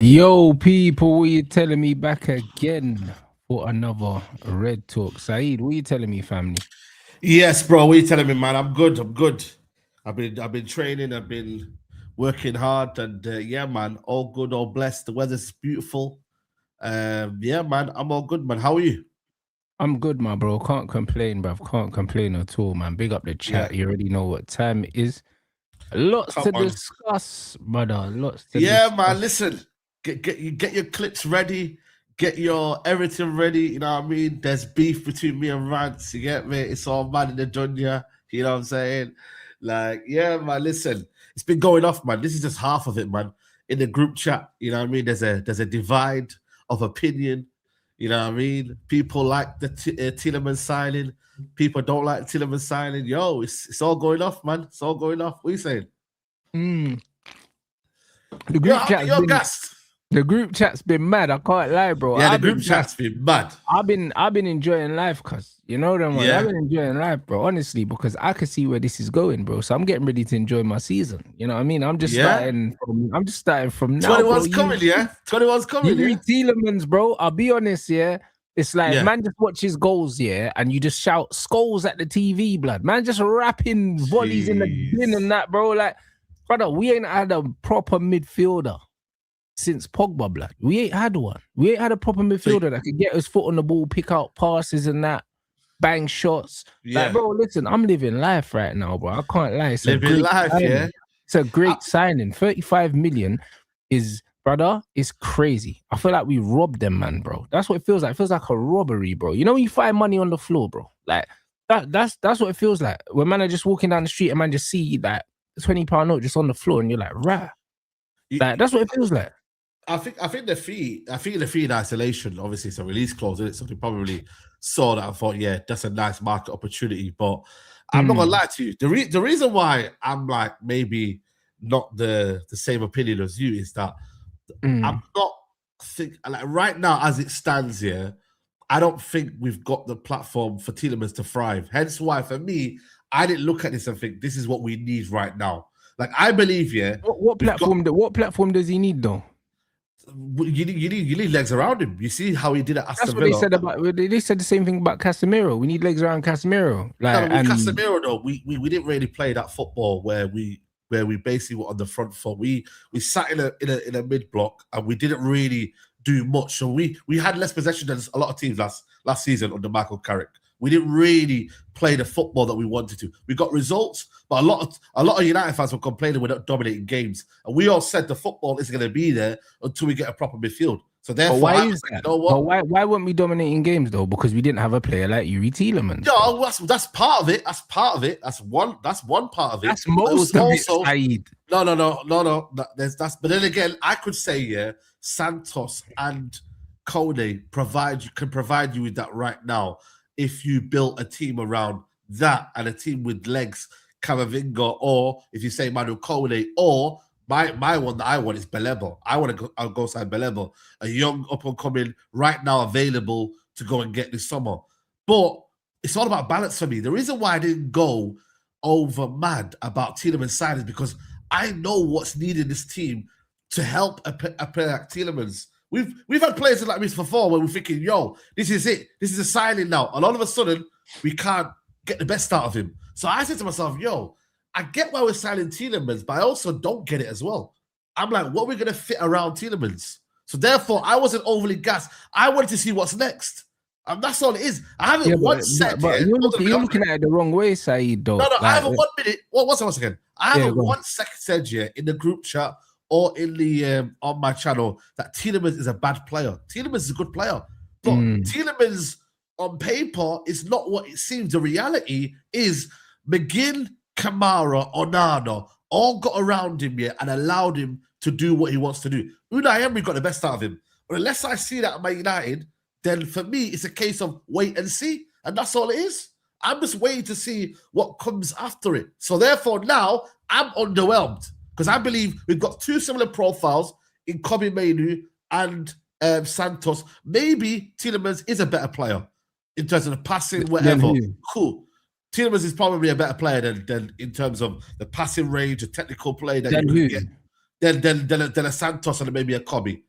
Yo, people, what you telling me back again for another Red Talk? Saeed, what you telling me, family? Yes, bro. What are you telling me, man? I'm good. I'm good. I've been training. I've been working hard, and yeah, man, all good, all blessed. The weather's beautiful. Yeah, man, I'm all good, man. How are you? I'm good, my bro. Can't complain, bruv. Can't complain at all, man. Big up the Yeah, chat. You already know what time it is. Lots come to on. discuss, brother. Lots to Yeah, man. discuss. Listen, get your clips ready. Get your everything ready. You know what I mean? There's beef between me and Rants. You get me? It's all man in the dunya. You know what I'm saying? Like, yeah, man. Listen, it's been going off, man. This is just half of it, man. In the group chat, you know what I mean? There's a divide of opinion. You know what I mean? People like the Tielemans signing. People don't like Tielemans signing. Yo, it's all going off, man. It's all going off. What are you saying? Mm. The You're group happy, chat's you're been gassed. the group chat's been mad. I can't lie, bro. Yeah, the group chat's been mad. I've been enjoying life, cuz you know them ones. I've Yeah. been enjoying life, bro. Honestly, because I can see where this is going, bro. So I'm getting ready to enjoy my season. You know what I mean? Yeah. I'm just starting from now, bro. 21's coming, yeah? 21's coming, yeah? You Tielemans, bro. I'll be honest, yeah. It's like Yeah. man just watches goals, yeah, and you just shout skulls at the TV, blood. Man just rapping volleys in the bin Jeez. and that, bro. Like, brother, we ain't had a proper midfielder since Pogba, blood. We ain't had one. We ain't had a proper midfielder that could get his foot on the ball, pick out passes and that, bang shots. Like, Yeah. bro, listen, I'm living life right now, bro. I can't lie. It's a Living great life, signing. yeah? It's a great signing. 35 million is, brother, it's crazy. I feel like we robbed them, man, bro. That's what it feels like. It feels like a robbery, bro. You know when you find money on the floor, bro? Like that's what it feels like. When man are just walking down the street and man just see that £20 note just on the floor and you're like, rah. Like that's what it feels like. I think the fee in isolation, obviously it's a release clause, isn't it? So they probably saw that and thought, yeah, that's a nice market opportunity. But I'm not gonna lie to you. The reason why I'm like maybe not the same opinion as you is that I'm not like right now as it stands here, I don't think we've got the platform for Tielemans to thrive. Hence why for me, I didn't look at this and think this is what we need right now. Like I believe, yeah. What platform does he need though? You need legs around him. You see how he did at Aston That's what Villa. they said about. They said the same thing about Casemiro. We need legs around Casemiro. Like, with Casemiro though, we didn't really play that football where we basically were on the front foot. We sat in a mid block and we didn't really do much. So we had less possession than a lot of teams last season under Michael Carrick. We didn't really play the football that we wanted to. We got results, but a lot of United fans were complaining we're not dominating games. And we all said the football isn't going to be there until we get a proper midfield. So therefore, why is that? You know what? Why weren't we dominating games though? Because we didn't have a player like Yuri Tielemans. Yeah, that's part of it. That's part of it. That's one part of it. That's most of it, Saeed. No. That's. But then again, I could say Santos and Kone can provide you with that right now. If you built a team around that and a team with legs, Camavinga, or if you say Manu Kone, or my one that I want is Belebo. I'll go sign Belebo, a young up and coming right now available to go and get this summer. But it's all about balance for me. The reason why I didn't go over mad about Tielemans signing is because I know what's needed in this team to help a player like Tielemans. We've had players like this before where we're thinking, yo, this is it. This is a signing now. And all of a sudden, we can't get the best out of him. So I said to myself, yo, I get why we're signing Tielemans, but I also don't get it as well. I'm like, what are we going to fit around Tielemans? So therefore, I wasn't overly gassed. I wanted to see what's next. And that's all it is. I haven't once said... But you're looking at it the wrong way, Saeed, though. No, I haven't 1 minute... Once again. I haven't 1 second said in the group chat or in the on my channel that Tielemans is a bad player. Tielemans is a good player. But Tielemans on paper is not what it seems. The reality is McGinn, Kamara, Onana all got around him and allowed him to do what he wants to do. Unai Emery got the best out of him. But unless I see that at Man United, then for me, it's a case of wait and see. And that's all it is. I'm just waiting to see what comes after it. So therefore now, I'm underwhelmed. Because I believe we've got two similar profiles in Kobe Mainu and Santos. Maybe Tielemans is a better player in terms of the passing, whatever. Cool. Tielemans is probably a better player than in terms of the passing range, the technical play that you can get. Than a Santos and maybe a Kobe.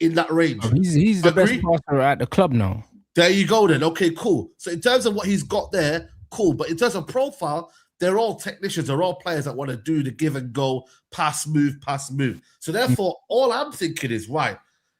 in that range. He's the Agree? best passer at the club now. There you go then. Okay, cool. So in terms of what he's got there, cool. But in terms of profile, they're all technicians. They're all players that want to do the give and go, pass, move, pass, move. So therefore, all I'm thinking is, right,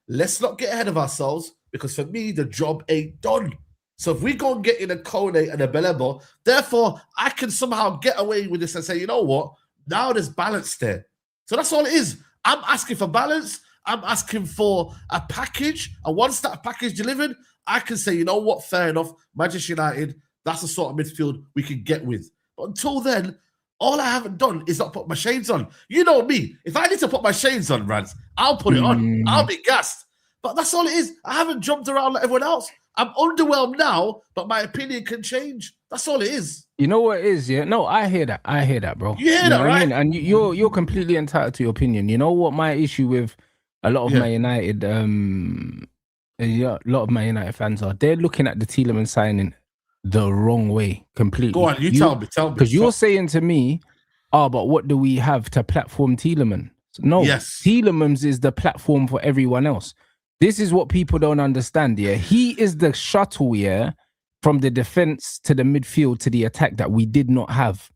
let's not get ahead of ourselves because for me, the job ain't done. So if we go and get in a Kone and a Belebo, therefore, I can somehow get away with this and say, you know what? Now there's balance there. So that's all it is. I'm asking for balance. I'm asking for a package. And once that package delivered, I can say, you know what? Fair enough. Manchester United, that's the sort of midfield we can get with. But until then, all I haven't done is not put my shades on. You know me. If I need to put my shades on, Rants, I'll put it on. I'll be gassed. But that's all it is. I haven't jumped around like everyone else. I'm underwhelmed now, but my opinion can change. That's all it is. You know what it is, yeah? No, I hear that, bro. You hear that, right? I mean? And you're completely entitled to your opinion. You know what my issue with a lot of Man United, a lot of Man United fans are? They're looking at the Tielemans signing the wrong way completely. Go on, tell me. Because you're saying to me, but what do we have to platform Tielemans? No, yes. Tielemans is the platform for everyone else. This is what people don't understand, yeah? He is the shuttle, yeah, from the defense to the midfield to the attack that we did not have.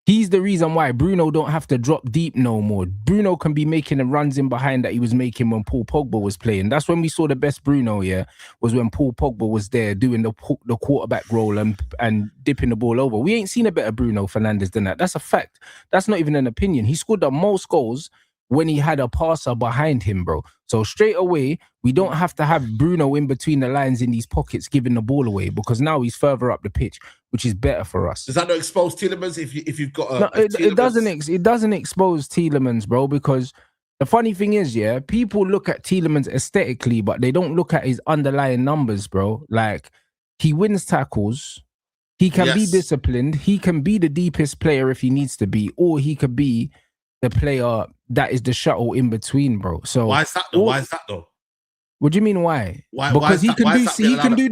He's the reason why Bruno don't have to drop deep no more. Bruno can be making the runs in behind that he was making when Paul Pogba was playing. That's when we saw the best Bruno, yeah, was when Paul Pogba was there doing the quarterback role and dipping the ball over. We ain't seen a better Bruno Fernandes than that. That's a fact. That's not even an opinion. He scored the most goals when he had a passer behind him, bro. So straight away, we don't have to have Bruno in between the lines in these pockets giving the ball away because now he's further up the pitch, which is better for us. Does that not expose Tielemans if you've got a... No, it doesn't expose Tielemans, bro, because the funny thing is, yeah, people look at Tielemans aesthetically, but they don't look at his underlying numbers, bro. Like, he wins tackles, he can be disciplined, he can be the deepest player if he needs to be, or he could be the player that is the shuttle in between, bro. So why is that though? What do you mean why? Because he can do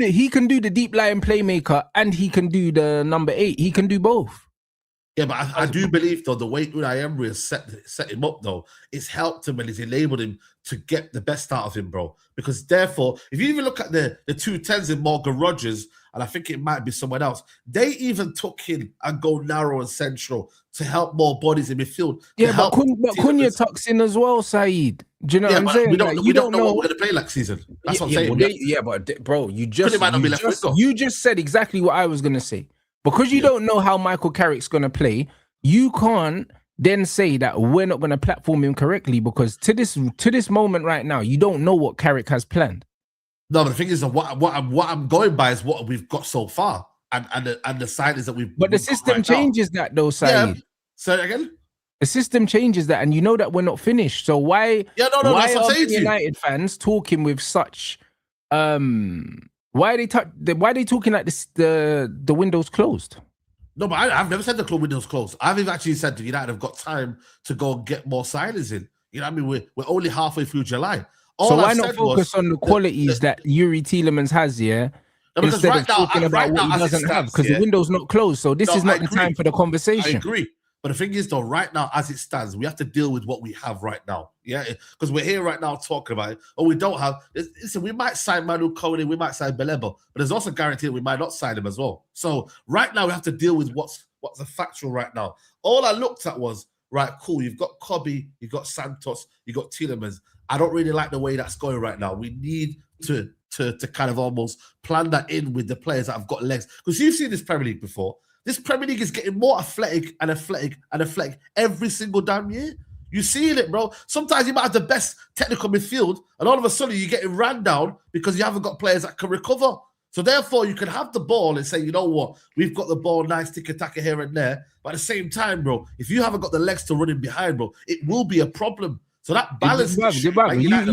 the deep lying playmaker and he can do the number 8. He can do both. Yeah, but I do believe though the way Unai Emery has set him up though, it's helped him and it's enabled him to get the best out of him, bro. Because therefore, if you even look at the 210s in Morgan Rogers, and I think it might be someone else, they even took him and go narrow and central to help more bodies in midfield. Yeah, but Cunha tucks in as well, Saeed. Do you know what I'm saying? We don't know what we're going to play next season. That's what I'm saying. But bro, you just said exactly what I was going to say. Because you don't know how Michael Carrick's going to play, you can't then say that we're not going to platform him correctly because to this moment right now, you don't know what Carrick has planned. No, but the thing is, what I'm going by is what we've got so far and the signings that we've. But the system changes that though, Saeed. Yeah. Say it again. The system changes that, and you know that we're not finished. So why? Yeah, no. Why that's what are United fans talking with such? Why are they talking like this? The window's closed. No, but I've never said the window's closed. I've actually said that United have got time to go and get more signings in. You know what I mean? We're only halfway through July. So why not focus on the qualities that Yuri Tielemans has, yeah? Instead of talking about what he doesn't have, because the window's not closed. So this is not the time for the conversation. I agree. But the thing is, though, right now, as it stands, we have to deal with what we have right now. Yeah, because we're here right now talking about it. Or we don't have. Listen, we might sign Manu Kone, we might sign Belebo, but there's also guaranteed we might not sign him as well. So right now, we have to deal with what's the factual right now. All I looked at was, right, cool, you've got Kobe, you've got Santos, you've got Tielemans. I don't really like the way that's going right now. We need to kind of almost plan that in with the players that have got legs. Because you've seen this Premier League before. This Premier League is getting more athletic every single damn year. You seeing it, bro. Sometimes you might have the best technical midfield, and all of a sudden you're getting ran down because you haven't got players that can recover. So therefore, you can have the ball and say, you know what, we've got the ball, nice tick-a-tack here and there. But at the same time, bro, if you haven't got the legs to run in behind, bro, it will be a problem. So that balance. You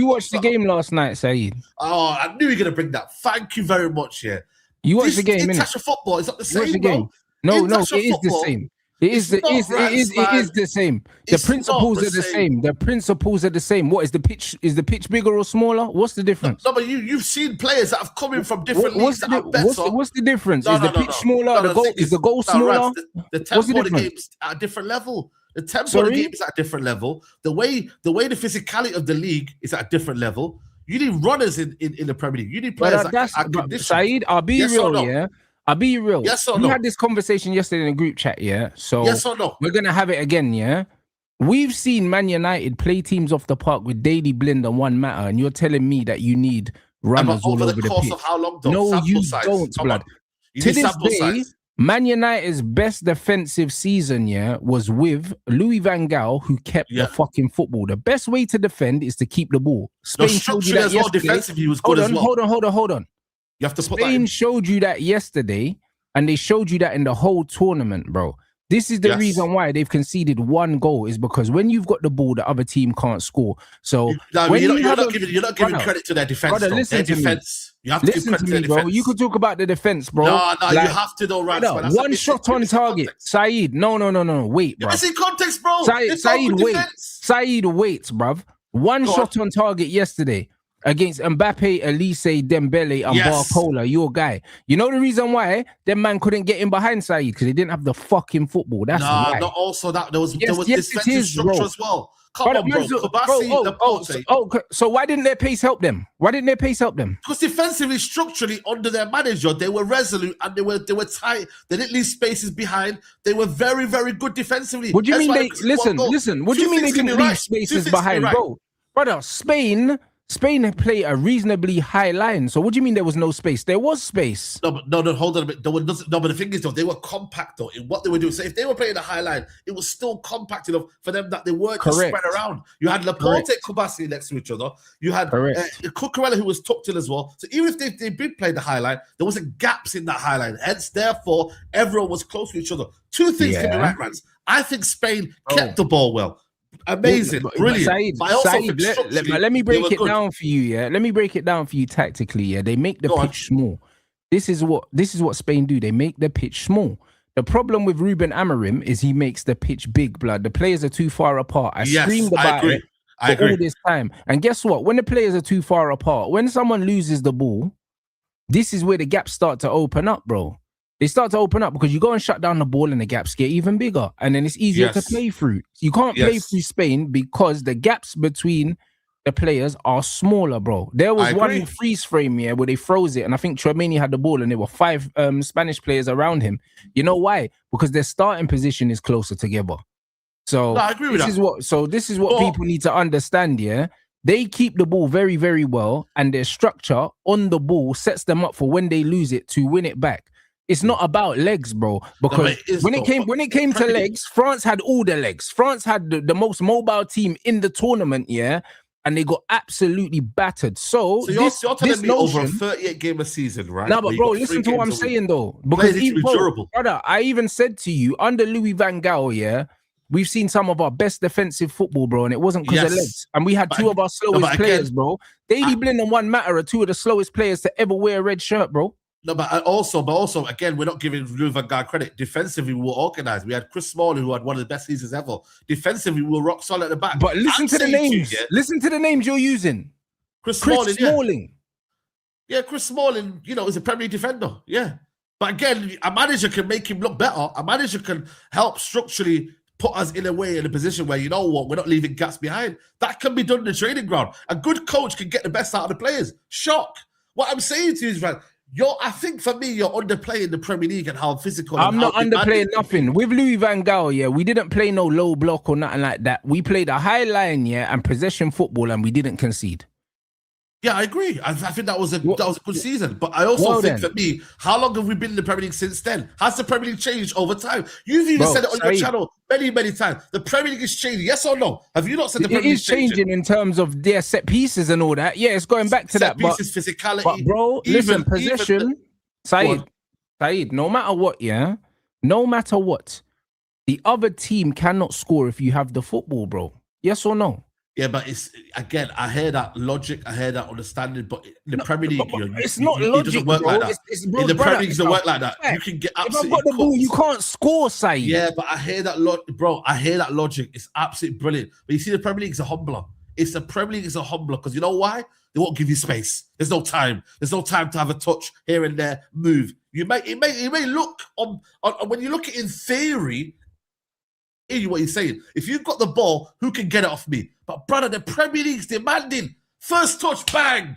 watched the game last night, Saeed. Oh, I knew you were going to bring that. Thank you very much, yeah. You watched the game, international football is not the same, bro. No, it is the same. It is the same. The principles are the same. The principles are the same. What is the pitch? Is the pitch bigger or smaller? What's the difference? No, but you've seen players that have come in from different leagues that are better. What's the difference? Is the pitch smaller? Is the goal smaller? The tempo of the game is at a different level. The tempo of the game is at a different level. The way the physicality of the league is at a different level. You need runners in the Premier League. You need players that are conditioned. Saeed, I'll be real, yeah. I'll be real. Yes or we no? had this conversation yesterday in a group chat, yeah. So yes or no? We're gonna have it again, yeah. We've seen Man United play teams off the park with Daily Blind and One Matter, and you're telling me that you need runners all over the course pitch. of how long, though? No, sample you size. don't, Come blood. on. You To need this sample day, size. Man United's best defensive season, yeah, was with Louis van Gaal, who kept the fucking football. The best way to defend is to keep the ball. Spain showed you that as well. yesterday. Defensively, was good as well. Hold on. You have to put Spain showed you that yesterday, and they showed you that in the whole tournament, bro. This is the reason why they've conceded 1 goal, is because when you've got the ball, the other team can't score. So you're not giving credit to their defense. Brother, listen to me. You have to give credit to their bro. defense. You could talk about the defense, bro. No, you have to know, right? One shot on target. Saeed, no. Wait, bro. It's in context, bro. Saeed, wait. Saeed, wait, bruv. One shot on target yesterday against Mbappe, Elise, Dembele, and Barcola, your guy. You know the reason why them man couldn't get in behind Saeed? Because they didn't have the fucking football. That's why. Not also that. There was defensive structure as well. Come on, bro. So why didn't their pace help them? Because defensively, structurally, under their manager, they were resolute and they were tight. They didn't leave spaces behind. They were very, very good defensively. What do you mean they listen? What do you mean they didn't leave spaces behind, bro? Brother, Spain played a reasonably high line. So what do you mean there was no space? There was space. No, hold on a bit. But the thing is, though, they were compact, though, in what they were doing. So if they were playing a high line, it was still compact enough for them that they weren't just spread around. You had Laporte and Kubasi next to each other. You had Cucurella, who was tucked in as well. So even if they did play the high line, there wasn't gaps in that high line. Hence, therefore, everyone was close to each other. Two things can be right, Rants. I think Spain kept the ball well. Amazing, brilliant. Let me break it down for you. Yeah, let me break it down for you tactically. Yeah, they make the pitch small. This is what Spain do. They make the pitch small. The problem with Ruben Amorim is he makes the pitch big. Blood. The players are too far apart. I screamed about it for all this time. And guess what? When the players are too far apart, when someone loses the ball, this is where the gaps start to open up, bro. They start to open up because you go and shut down the ball and the gaps get even bigger. And then it's easier to play through. You can't play through Spain because the gaps between the players are smaller, bro. There was one freeze frame here where they froze it. And I think Tchouaméni had the ball and there were 5 Spanish players around him. You know why? Because their starting position is closer together. So I agree with that. This is what people need to understand, yeah? They keep the ball very, very well. And their structure on the ball sets them up for when they lose it to win it back. It's not about legs, bro. Because when it came to legs, France had all the legs. France had the most mobile team in the tournament, yeah, and they got absolutely battered. So you're telling me over a 38-game season, right? No, but bro, listen to what I'm saying though. Because brother, I even said to you under Louis van Gaal, yeah, we've seen some of our best defensive football, bro, and it wasn't because of legs. And we had two of our slowest players, bro. Daily Blind and One Matter are 2 of the slowest players to ever wear a red shirt, bro. No, but also, again, we're not giving Louis van Gaal credit. Defensively, we were organized. We had Chris Smalling, who had one of the best seasons ever. Defensively, we were rock solid at the back. But listen to the names. Listen to the names you're using. Chris Smalling. Yeah, Chris Smalling, is a Premier League defender. Yeah. But again, a manager can make him look better. A manager can help structurally put us in a position where, you know what, we're not leaving gaps behind. That can be done in the training ground. A good coach can get the best out of the players. Shock. What I'm saying to you is, right, I think for me, you're underplaying the Premier League and how physical. I'm not underplaying nothing. With Louis van Gaal, yeah, we didn't play no low block or nothing like that. We played a high line, yeah, and possession football, and we didn't concede. Yeah, I agree. I think that was a good season. But I also think for me, how long have we been in the Premier League since then? Has the Premier League changed over time? You've even said it on your channel many, many times. The Premier League is changing. Yes or no? Have you not said the Premier League is changing in terms of their set pieces and all that? Yeah, it's going back to that. Set pieces, physicality. But bro, listen, possession, Saeed, no matter what, yeah, no matter what, the other team cannot score if you have the football, bro. Yes or no? Yeah, but it's again, I hear that logic, I hear that understanding, but in the Premier League, it's not logic. It doesn't work like that. In the Premier League, it doesn't work like that. You can get absolutely. If I've got the ball, you can't score, Saeed. Yeah, but I hear that bro. I hear that logic. It's absolutely brilliant. But you see, the Premier League is a humbler. The Premier League is a humbler because you know why? They won't give you space. There's no time. There's no time to have a touch here and there, move. It may look on when you look at it in theory. Hear what you're saying. If you've got the ball, who can get it off me? But brother, the Premier League's demanding First touch, bang.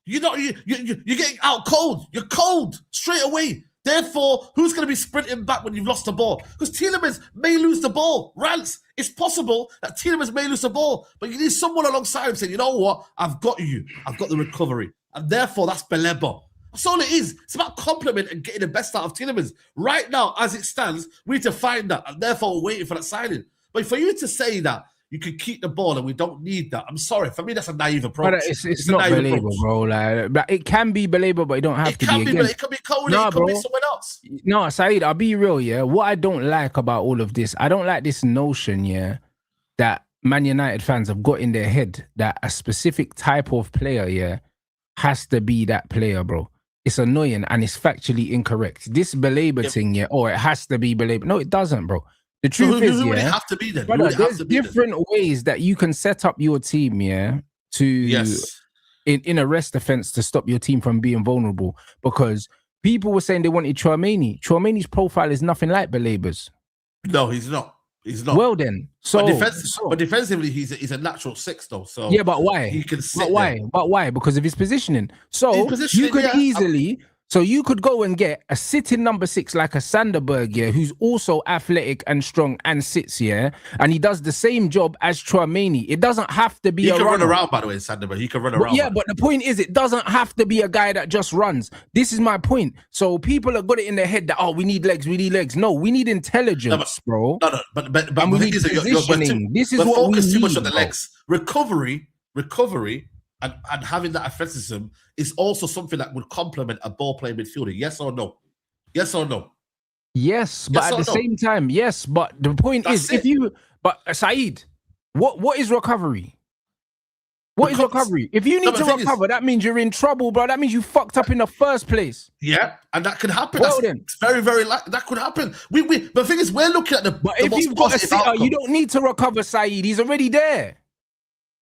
You're getting out cold. You're cold straight away. Therefore, who's going to be sprinting back when you've lost the ball? Because Tielemans may lose the ball. Rants, it's possible that Tielemans may lose the ball, but you need someone alongside him saying, you know what? I've got you. I've got the recovery. And therefore, that's Beleba. That's all it is. It's about compliment and getting the best out of Tielemans. Right now, as it stands, we need to find that, and therefore we're waiting for that signing. But for you to say that you can keep the ball and we don't need that, I'm sorry. For me, that's a naive approach. But it's not believable, bro. Like, it can be believable, but it don't have to be. It can be Cody, it could be someone else. No, Saeed, I'll be real, yeah. What I don't like about all of this, I don't like this notion, yeah, that Man United fans have got in their head that a specific type of player, yeah, has to be that player, bro. It's annoying and it's factually incorrect. This Belabor thing, yeah, or it has to be Belabor. No, it doesn't, bro. The truth is, who would yeah, it have to be then? Brother, there's different ways that you can set up your team, yeah, to in a rest defense to stop your team from being vulnerable. Because people were saying they wanted Chouameni. Chouameni's profile is nothing like Belabor's. No, he's not. He's not. Well then, but defensively, he's a natural six though. So yeah, but why? He can sit but why? there. But why? Because of his positioning. So you could easily. So you could go and get a sitting number 6 like a Sanderberg, yeah, who's also athletic and strong and sits, yeah, and he does the same job as Chouameni. It doesn't have to be. He can run around, by the way, Sanderberg. He can run around. Yeah, but the point is, it doesn't have to be a guy that just runs. This is my point. So people have got it in their head that we need legs, we need legs. No, we need intelligence, bro. No, but we need positioning. This is what we need. Too much on the legs. Recovery. And having that athleticism is also something that would complement a ball-playing midfielder. Yes or no? Yes or no? Yes, but at the same time, yes. But the point is, But Saeed, what is recovery? What is recovery? If you need to recover, that means you're in trouble, bro. That means you fucked up in the first place. Yeah, and that could happen. Well, then. It's very, very that could happen. The thing is, we're looking at But if you've got a sitter, you don't need to recover, Saeed. He's already there.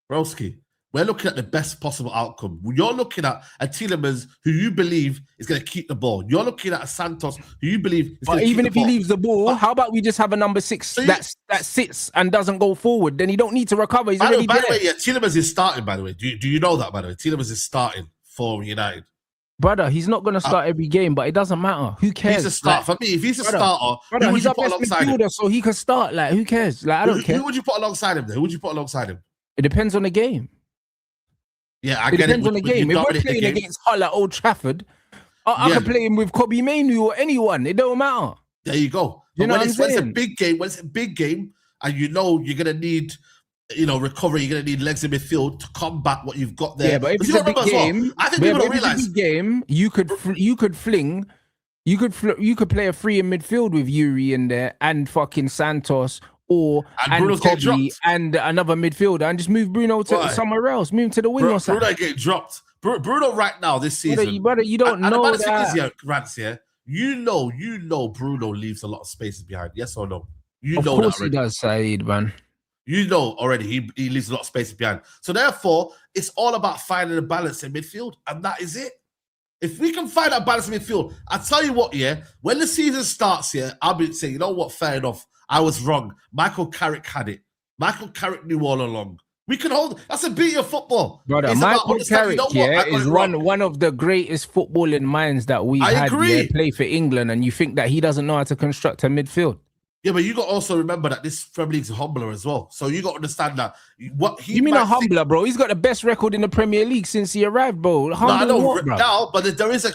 Broski. We're looking at the best possible outcome. You're looking at a Tielemans who you believe is going to keep the ball. You're looking at a Santos who you believe is going to keep the ball. Even if he leaves the ball, how about we just have a number 6 that sits and doesn't go forward? Then he don't need to recover. He's already there. By the way, yeah, Tielemans is starting, by the way. Do you know that, by the way? Tielemans is starting for United. Brother, he's not going to start every game, but it doesn't matter. Who cares? He's a start. For me, if he's a starter, who would you put alongside him? So he can start. Like, who cares? Like, I don't care. Who would you put alongside him then? Who would you put alongside him? It depends on the game. Yeah, I get it. Depends on the game. If we're playing against Hull at Old Trafford, I can play him with Kobe Mainoo or anyone. It don't matter. There you go. But when it's a big game, and you know you're gonna need, recovery. You're gonna need legs in midfield to combat what you've got there. Yeah, but if it's a big game, I think people don't realize. You could play a free in midfield with Yuri in there and fucking Santos. And Kobe and another midfielder, and just move Bruno to somewhere else. Move him to the wing or something. Bruno get dropped. Bruno right now this season. Brother, you don't know and that. Rants, yeah. You know Bruno leaves a lot of spaces behind. Yes or no? Of course he does, Saeed, man. You know already he leaves a lot of spaces behind. So therefore, it's all about finding a balance in midfield, and that is it. If we can find that balance in midfield, I tell you what, yeah. When the season starts, yeah, I'll be saying, you know what? Fair enough. I was wrong. Michael Carrick had it. Michael Carrick knew all along. We can hold. That's the beauty of football. Brother, Michael Carrick, is one of the greatest footballing minds that we had play for England, and you think that he doesn't know how to construct a midfield. Yeah, but you got to also remember that this Premier League's a humbler as well. So you got to understand that you mean a humbler, bro? He's got the best record in the Premier League since he arrived, bro. But there is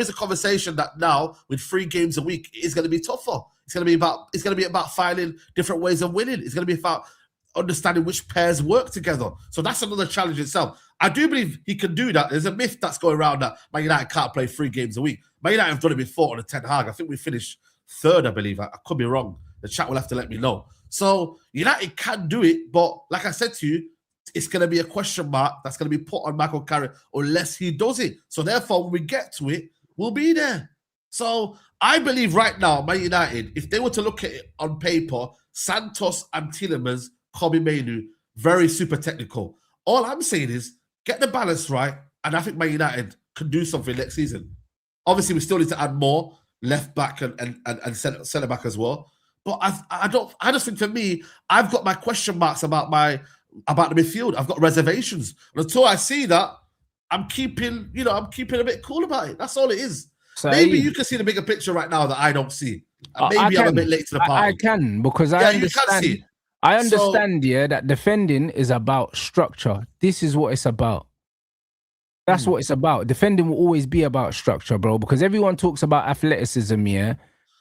a conversation that now with 3 games a week is going to be tougher. It's going to be about finding different ways of winning. It's going to be about understanding which pairs work together. So that's another challenge itself. I do believe he can do that. There's a myth that's going around that Man United can't play 3 games a week. Man United have done it before on the Ten Hag. I think we finished 3rd, I believe. I could be wrong. The chat will have to let me know. So United can do it, but like I said to you, it's going to be a question mark that's going to be put on Michael Carrick unless he does it. So therefore, when we get to it, we'll be there. So I believe right now, Man United, if they were to look at it on paper, Santos and Tielemans, Kobe Mainoo, very super technical. All I'm saying is get the balance right, and I think Man United can do something next season. Obviously, we still need to add more left back and centre back as well. But I just think for me, I've got my question marks about about the midfield. I've got reservations. And until I see that, I'm keeping a bit cool about it. That's all it is. Maybe you can see the bigger picture right now that I don't see. And maybe I'm a bit late to the party. I can, because I understand. I understand, that defending is about structure. This is what it's about. That's what it's about. Defending will always be about structure, bro, because everyone talks about athleticism,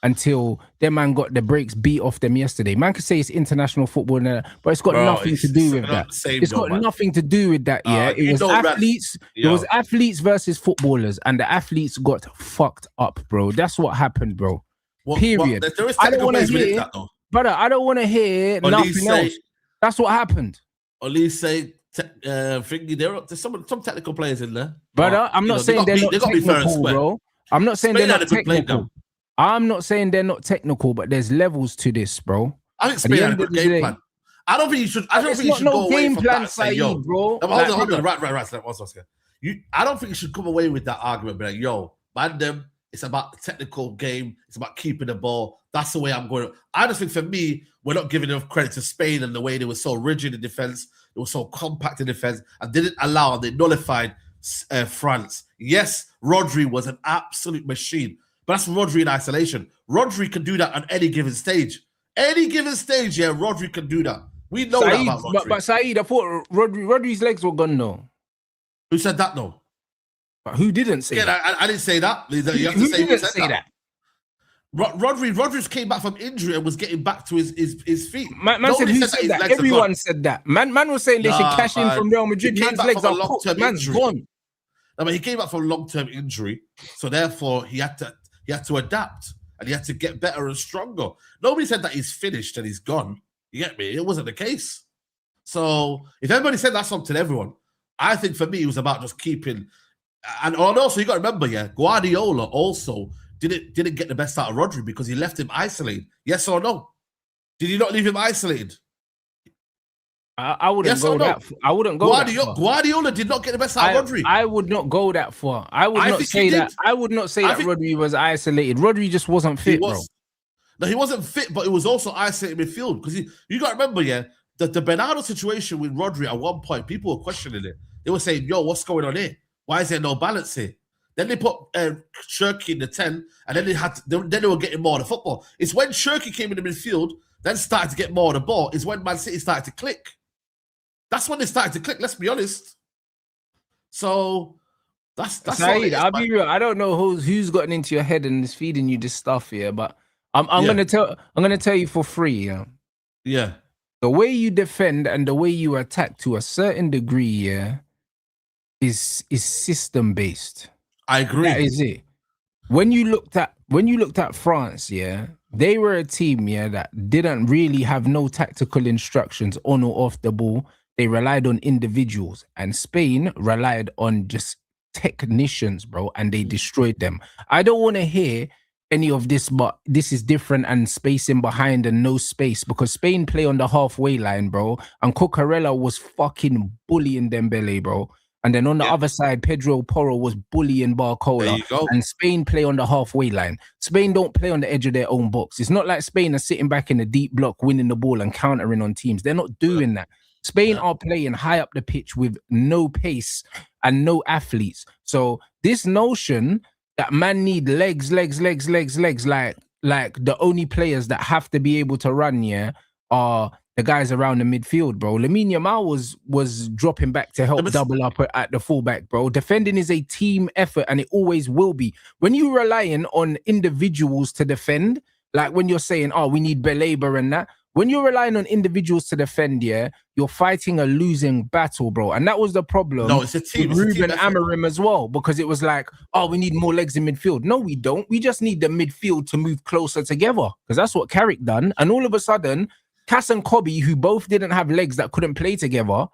until their man got the brakes beat off them yesterday. Man could say it's international football, but it's got nothing to do with that. It's got nothing to do with that, It was athletes. It was athletes versus footballers, and the athletes got fucked up, bro. That's what happened, bro. Period. I don't want to hear that, though. Brother, I don't want to hear nothing else. That's what happened. At least say, there's some technical players in there. Brother, I'm not saying they're not technical, bro. I'm not saying they're not technical. I'm not saying they're not technical, but there's levels to this, bro. I think Spain had a good game plan. I don't think you should. I don't think you should go away from that. Say, yo, bro. Hold on. Right. I don't think you should come away with that argument, but like, yo, man, it's about the technical game. It's about keeping the ball. That's the way I'm going. I just think for me, we're not giving enough credit to Spain and the way they were so rigid in defense. They were so compact in defense and didn't allow. They nullified France. Yes, Rodri was an absolute machine. But that's Rodri in isolation. Rodri can do that on any given stage. Any given stage, Rodri can do that. We know that about Rodri. But Saeed, I thought Rodri's legs were gone, though. Who said that, though? But who didn't say that? I didn't say that. You have to say who said that. Rodri came back from injury and was getting back to his feet. Man said, who said that? Everyone said that. Man was saying they should cash in from Real Madrid. Man's legs are cooked. Man's gone. I mean, he came back from long-term injury, so therefore he had to adapt and he had to get better and stronger. Nobody said that he's finished and he's gone. You get me? It wasn't the case. So if everybody said that's up to everyone, I think for me it was about just keeping. And also you got to remember, Guardiola also didn't get the best out of Rodri because he left him isolated. Yes or no? Did he not leave him isolated? I wouldn't go that. I wouldn't go that far. Guardiola did not get the best out of Rodri. I would not go that far. I would not say that. I would not say that Rodri was isolated. Rodri just wasn't fit, bro. No, he wasn't fit, but it was also isolated midfield because you got to remember, the Bernardo situation with Rodri at one point, people were questioning it. They were saying, "Yo, what's going on here? Why is there no balance here?" Then they put Shirky in the 10, and then they were getting more of the football. It's when Shirky came in the midfield, then started to get more of the ball. Is when Man City started to click. That's when they started to click. Let's be honest. So that's Saeed, I'll be real. I don't know who's gotten into your head and is feeding you this stuff here, but I'm gonna tell you for free. Yeah. The way you defend and the way you attack to a certain degree, is system based. I agree. That is it. When you looked at France, they were a team, that didn't really have no tactical instructions on or off the ball. They relied on individuals, and Spain relied on just technicians, bro, and they destroyed them. I don't want to hear any of this, but this is different and spacing behind and no space, because Spain play on the halfway line, bro, and Cucurella was fucking bullying Dembele, bro. And then on the other side, Pedro Porro was bullying Barcola. And Spain play on the halfway line. Spain don't play on the edge of their own box. It's not like Spain are sitting back in the deep block, winning the ball and countering on teams. They're not doing that. Spain are playing high up the pitch with no pace and no athletes. So this notion that man need legs, like the only players that have to be able to run, are the guys around the midfield, bro. Lamine Yamal was dropping back to help double up at the fullback, bro. Defending is a team effort, and it always will be. When you're relying on individuals to defend, like when you're saying, "Oh, we need Belabor and that," when you're relying on individuals to defend, you're fighting a losing battle, bro. And that was the problem. No, it's a team. With Ruben Amorim as well, because it was like, "Oh, we need more legs in midfield." No, we don't. We just need the midfield to move closer together, because that's what Carrick done. And all of a sudden, Cass and Kobe, who both didn't have legs that couldn't play together,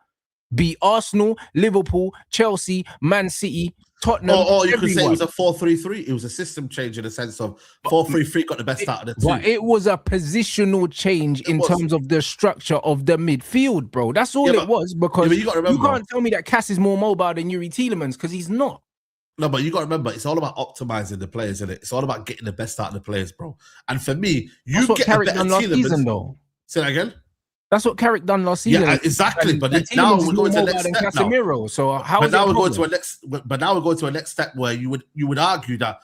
beat Arsenal, Liverpool, Chelsea, Man City, Tottenham. Or you could say it was a 4-3-3. It was a system change in the sense of 4-3-3 got the best out of the two. But it was a positional change in terms of the structure of the midfield, bro. That's all it was, because you can't tell me that Cass is more mobile than Yuri Tielemans, because he's not. No, but you got to remember, it's all about optimizing the players, isn't it? It's all about getting the best out of the players, bro. And for me, you get a better Tielemans. Though. Say that again? That's what Carrick done last season. Yeah, exactly. And, but and now Tielemans we're is going to more the mobile next than step now. Casemiro. So how But is that now we're going problem? to a next. But now we're going to a next step where you would argue that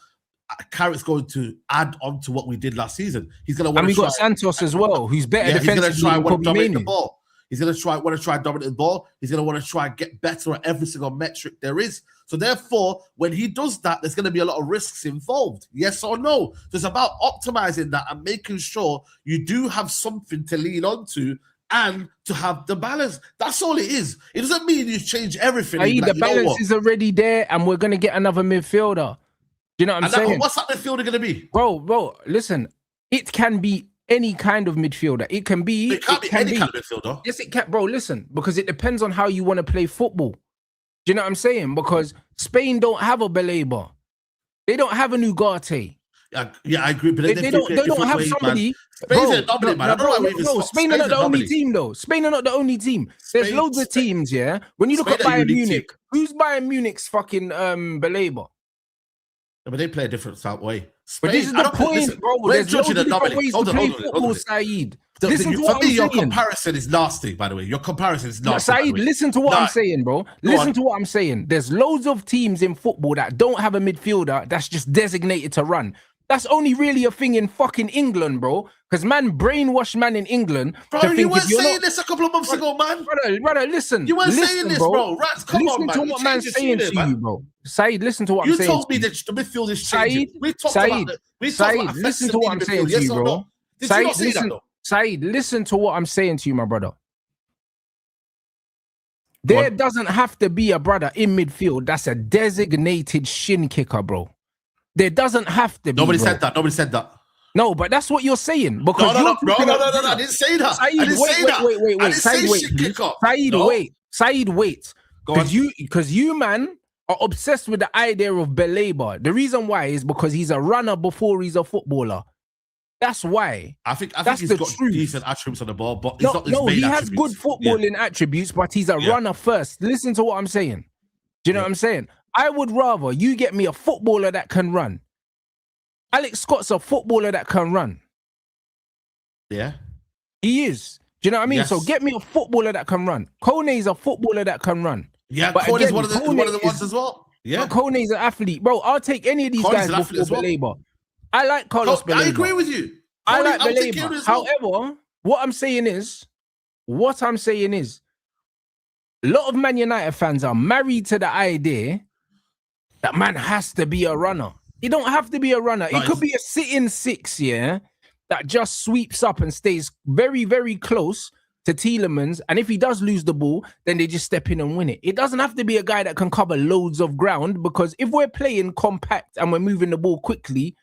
Carrick's going to add on to what we did last season. He's going to want And to we try. got Santos as well, who's better Yeah, he's going to defensively try than want to Kobe dominate the Mainoo. ball. He's going to want to try dominate the ball. He's going to want to try get better at every single metric there is. So therefore, when he does that, there's going to be a lot of risks involved. Yes or no? So it's about optimizing that and making sure you do have something to lean onto and to have the balance. That's all it is. It doesn't mean you change everything. The balance is already there, and we're going to get another midfielder. Do you know what I'm saying? What's that midfielder going to be? Bro, listen. It can be any kind of midfielder. It can be. It can't be any kind of midfielder. Yes, it can. Bro, listen. Because it depends on how you want to play football. Do you know what I'm saying? Because Spain don't have a Baleba. They don't have a Ugarte. Yeah, I agree. But they don't have somebody. Spain's an anomaly, man. I don't know why we even Spain are not the only team, though. Spain are not the only team. There's loads of teams, yeah. When you look at Bayern Munich, who's Bayern Munich's fucking Baleba? Yeah, but they play a different type way. But this is the point, bro. There's loads of different ways to play football, Saeed. Listen to what I'm saying. Your comparison is nasty, by the way. Your comparison is nasty. Saeed, listen to what I'm saying, bro. Listen to what I'm saying. There's loads of teams in football that don't have a midfielder that's just designated to run. That's only really a thing in fucking England, bro. Because man brainwashed man in England. Bro, you weren't saying this a couple of months ago, man. Brother, listen. You weren't saying this, bro. Rats, come on, man. Listen to what man's saying to you, bro. Saeed, listen to what I'm saying. You told me that the midfield is changing. Saeed, listen to what I'm saying to you, bro. Saeed, listen to what I'm saying to you, my brother. There doesn't have to be a brother in midfield that's a designated shin kicker, bro. There doesn't have to be. Nobody said that. No, but that's what you're saying. Because no, I didn't say that. Saeed, wait. Because you, man, are obsessed with the idea of Baleba. The reason why is because he's a runner before he's a footballer. That's why. I think he's got decent attributes on the ball, but he's not his main he has good footballing attributes, but he's a runner first. Listen to what I'm saying. Do you know what I'm saying? I would rather you get me a footballer that can run. Alex Scott's a footballer that can run. Yeah. He is. Do you know what I mean? Yes. So get me a footballer that can run. Kone's a footballer that can run. Yeah, but Kone's one of the ones as well. Yeah. Kone's an athlete. Bro, I'll take any of these guys before Baleba. I like Carlos Baleba. I agree with you. I like Baleba. However, what I'm saying is, a lot of Man United fans are married to the idea that man has to be a runner. He don't have to be a runner. It could be a sitting six, yeah, that just sweeps up and stays very, very close to Tielemans. And if he does lose the ball, then they just step in and win it. It doesn't have to be a guy that can cover loads of ground, because if we're playing compact and we're moving the ball quickly,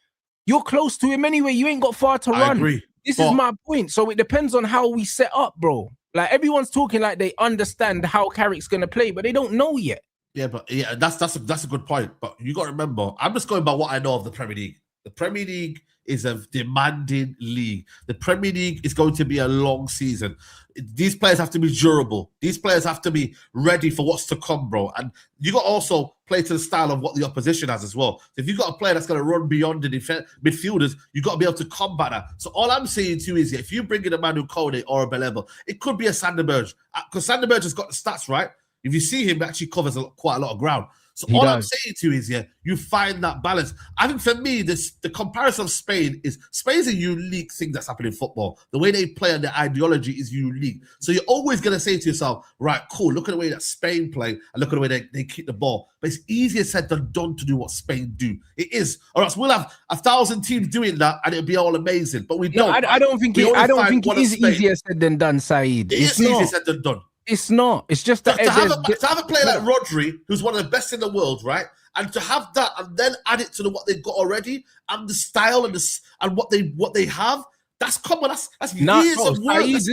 you're close to him anyway. You ain't got far to run. I agree. This is my point. So it depends on how we set up, bro. Like, everyone's talking like they understand how Carrick's going to play, but they don't know yet. Yeah, but that's a good point. But you got to remember, I'm just going by what I know of the Premier League. The Premier League is a demanding league. The Premier League is going to be a long season. These players have to be durable. These players have to be ready for what's to come, bro. And you got to also play to the style of what the opposition has as well. So if you've got a player that's going to run beyond the midfielders, you've got to be able to combat that. So all I'm saying to you is, if you bring in a Manu Kone or a Baleba, it could be a Sanderberg. Because Sanderberg has got the stats, right? If you see him, he actually covers quite a lot of ground. So I'm saying to you is, you find that balance. I think for me, the comparison of Spain's a unique thing that's happening in football. The way they play and their ideology is unique. So you're always going to say to yourself, right, cool, look at the way that Spain play and look at the way they keep the ball. But it's easier said than done to do what Spain do. It is. Or else we'll have 1,000 teams doing that and it'll be all amazing. But we don't. I don't think it is easier said than done, Saeed. It is easier said than done. It's not. It's just that to have a player like Rodri, who's one of the best in the world, right? And to have that and then add it to what they've got already and the style and what they have, that's common. That's years of work. That's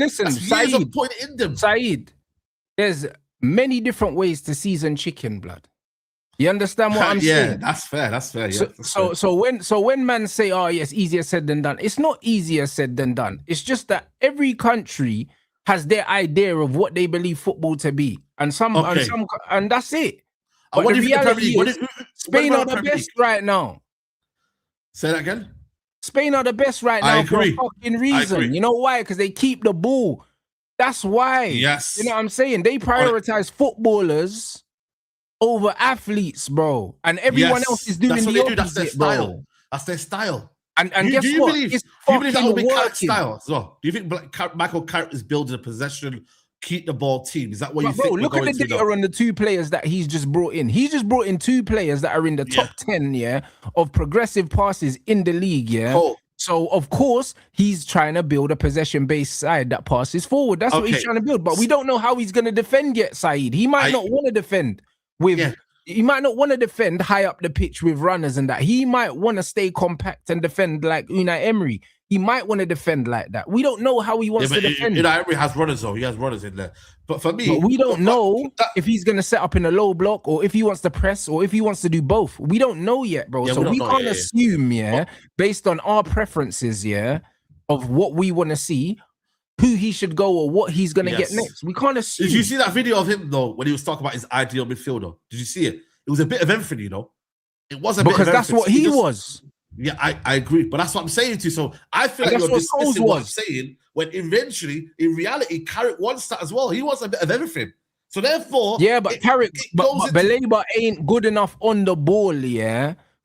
years of putting in them. Saeed, there's many different ways to season chicken, blood. You understand what I'm saying? Yeah, that's fair. Yeah, so when man say, "Oh, yes, easier said than done," it's not easier said than done. It's just that every country has their idea of what they believe football to be, and that's it. But what the reality is, Spain are the best right now. Say that again. Spain are the best right now for a fucking reason. You know why? Because they keep the ball. That's why. Yes. You know what I'm saying? They prioritize footballers over athletes, bro. And everyone else is doing the opposite, That's their style. bro. That's their style. And do guess you what? Believe, it's do you believe that will be working. Carrick's style as well? Do you think Michael Carrick is building a possession, keep the ball team? Is that what you think? Bro, look at the data on the 2 players that he's just brought in. He's just brought in 2 players that are in the top 10, of progressive passes in the league, Cool. So, of course, he's trying to build a possession-based side that passes forward. That's what he's trying to build. But we don't know how he's going to defend yet, Saeed. He might not want to defend with... He might not want to defend high up the pitch with runners and that. He might want to stay compact and defend like Unai Emery. He might want to defend like that. We don't know how he wants to defend. Unai Emery has runners, though. He has runners in there. But for me... we don't know if he's going to set up in a low block or if he wants to press or if he wants to do both. We don't know yet, bro. So we can't assume, based on our preferences, of what we want to see, who he should go or what he's going to get next. We can't assume. Did you see that video of him, though, when he was talking about his ideal midfielder? Did you see it? It was a bit of everything, you know? It was a bit of everything. Because that's what he was. Yeah, I agree. But that's what I'm saying to you. So I feel like you're dismissing what I'm saying when eventually, in reality, Carrick wants that as well. He wants a bit of everything. So therefore... Yeah, but Carrick... But Baleba ain't good enough on the ball,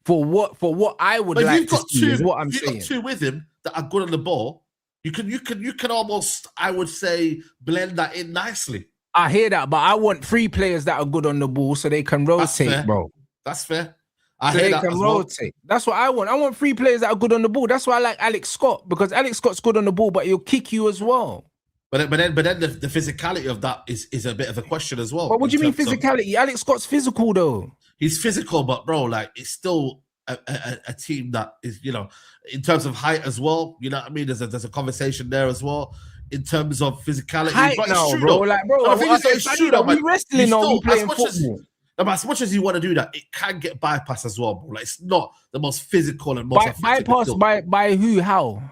for what I would like to see is what I'm saying. You've got 2 with him that are good on the ball. You can almost, I would say, blend that in nicely. I hear that, but I want 3 players that are good on the ball so they can rotate, bro. That's fair. They can rotate. That's what I want. I want 3 players that are good on the ball. That's why I like Alex Scott, because Alex Scott's good on the ball, but he'll kick you as well. But then the physicality of that is a bit of a question as well. But what do you mean physicality? Alex Scott's physical though. He's physical, but bro, like it's still a team that is, you know, in terms of height as well. You know what I mean? There's a conversation there as well. In terms of physicality, height but now, bro. Like, bro, I think it's true. Are we wrestling or we playing football? As much as you want to do that, it can get bypassed as well, bro. Like it's not the most physical and most bypassed by who? How?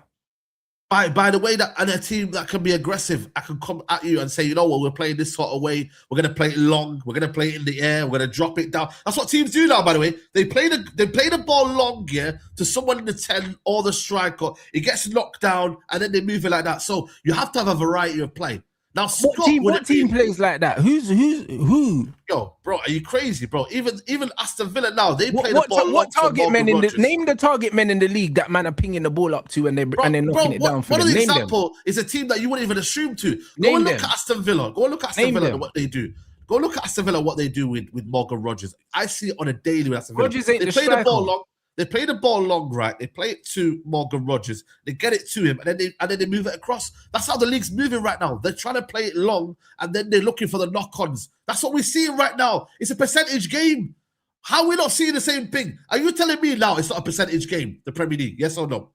By the way that and a team that can be aggressive, I can come at you and say, you know what, we're playing this sort of way. We're gonna play it long. We're gonna play it in the air. We're gonna drop it down. That's what teams do now. By the way, they play the ball long to someone in the 10 or the striker. It gets knocked down and then they move it like that. So you have to have a variety of play. Now, what team plays like that? Who? Yo, bro, are you crazy, bro? Even Aston Villa now, they play the ball. What target men in the name the target men in the league that man are pinging the ball up to and they're knocking it down for them? One example is a team that you wouldn't even assume to. Go and look at Aston Villa. Go and look at Aston Villa and what they do. Go look at Aston Villa what they do with Morgan Rogers. I see it on a daily with Aston Villa. They play the ball long. They play the ball long, right? They play it to Morgan Rogers. They get it to him, and then they move it across. That's how the league's moving right now. They're trying to play it long, and then they're looking for the knock-ons. That's what we're seeing right now. It's a percentage game. How are we not seeing the same thing? Are you telling me now it's not a percentage game, the Premier League? Yes or no?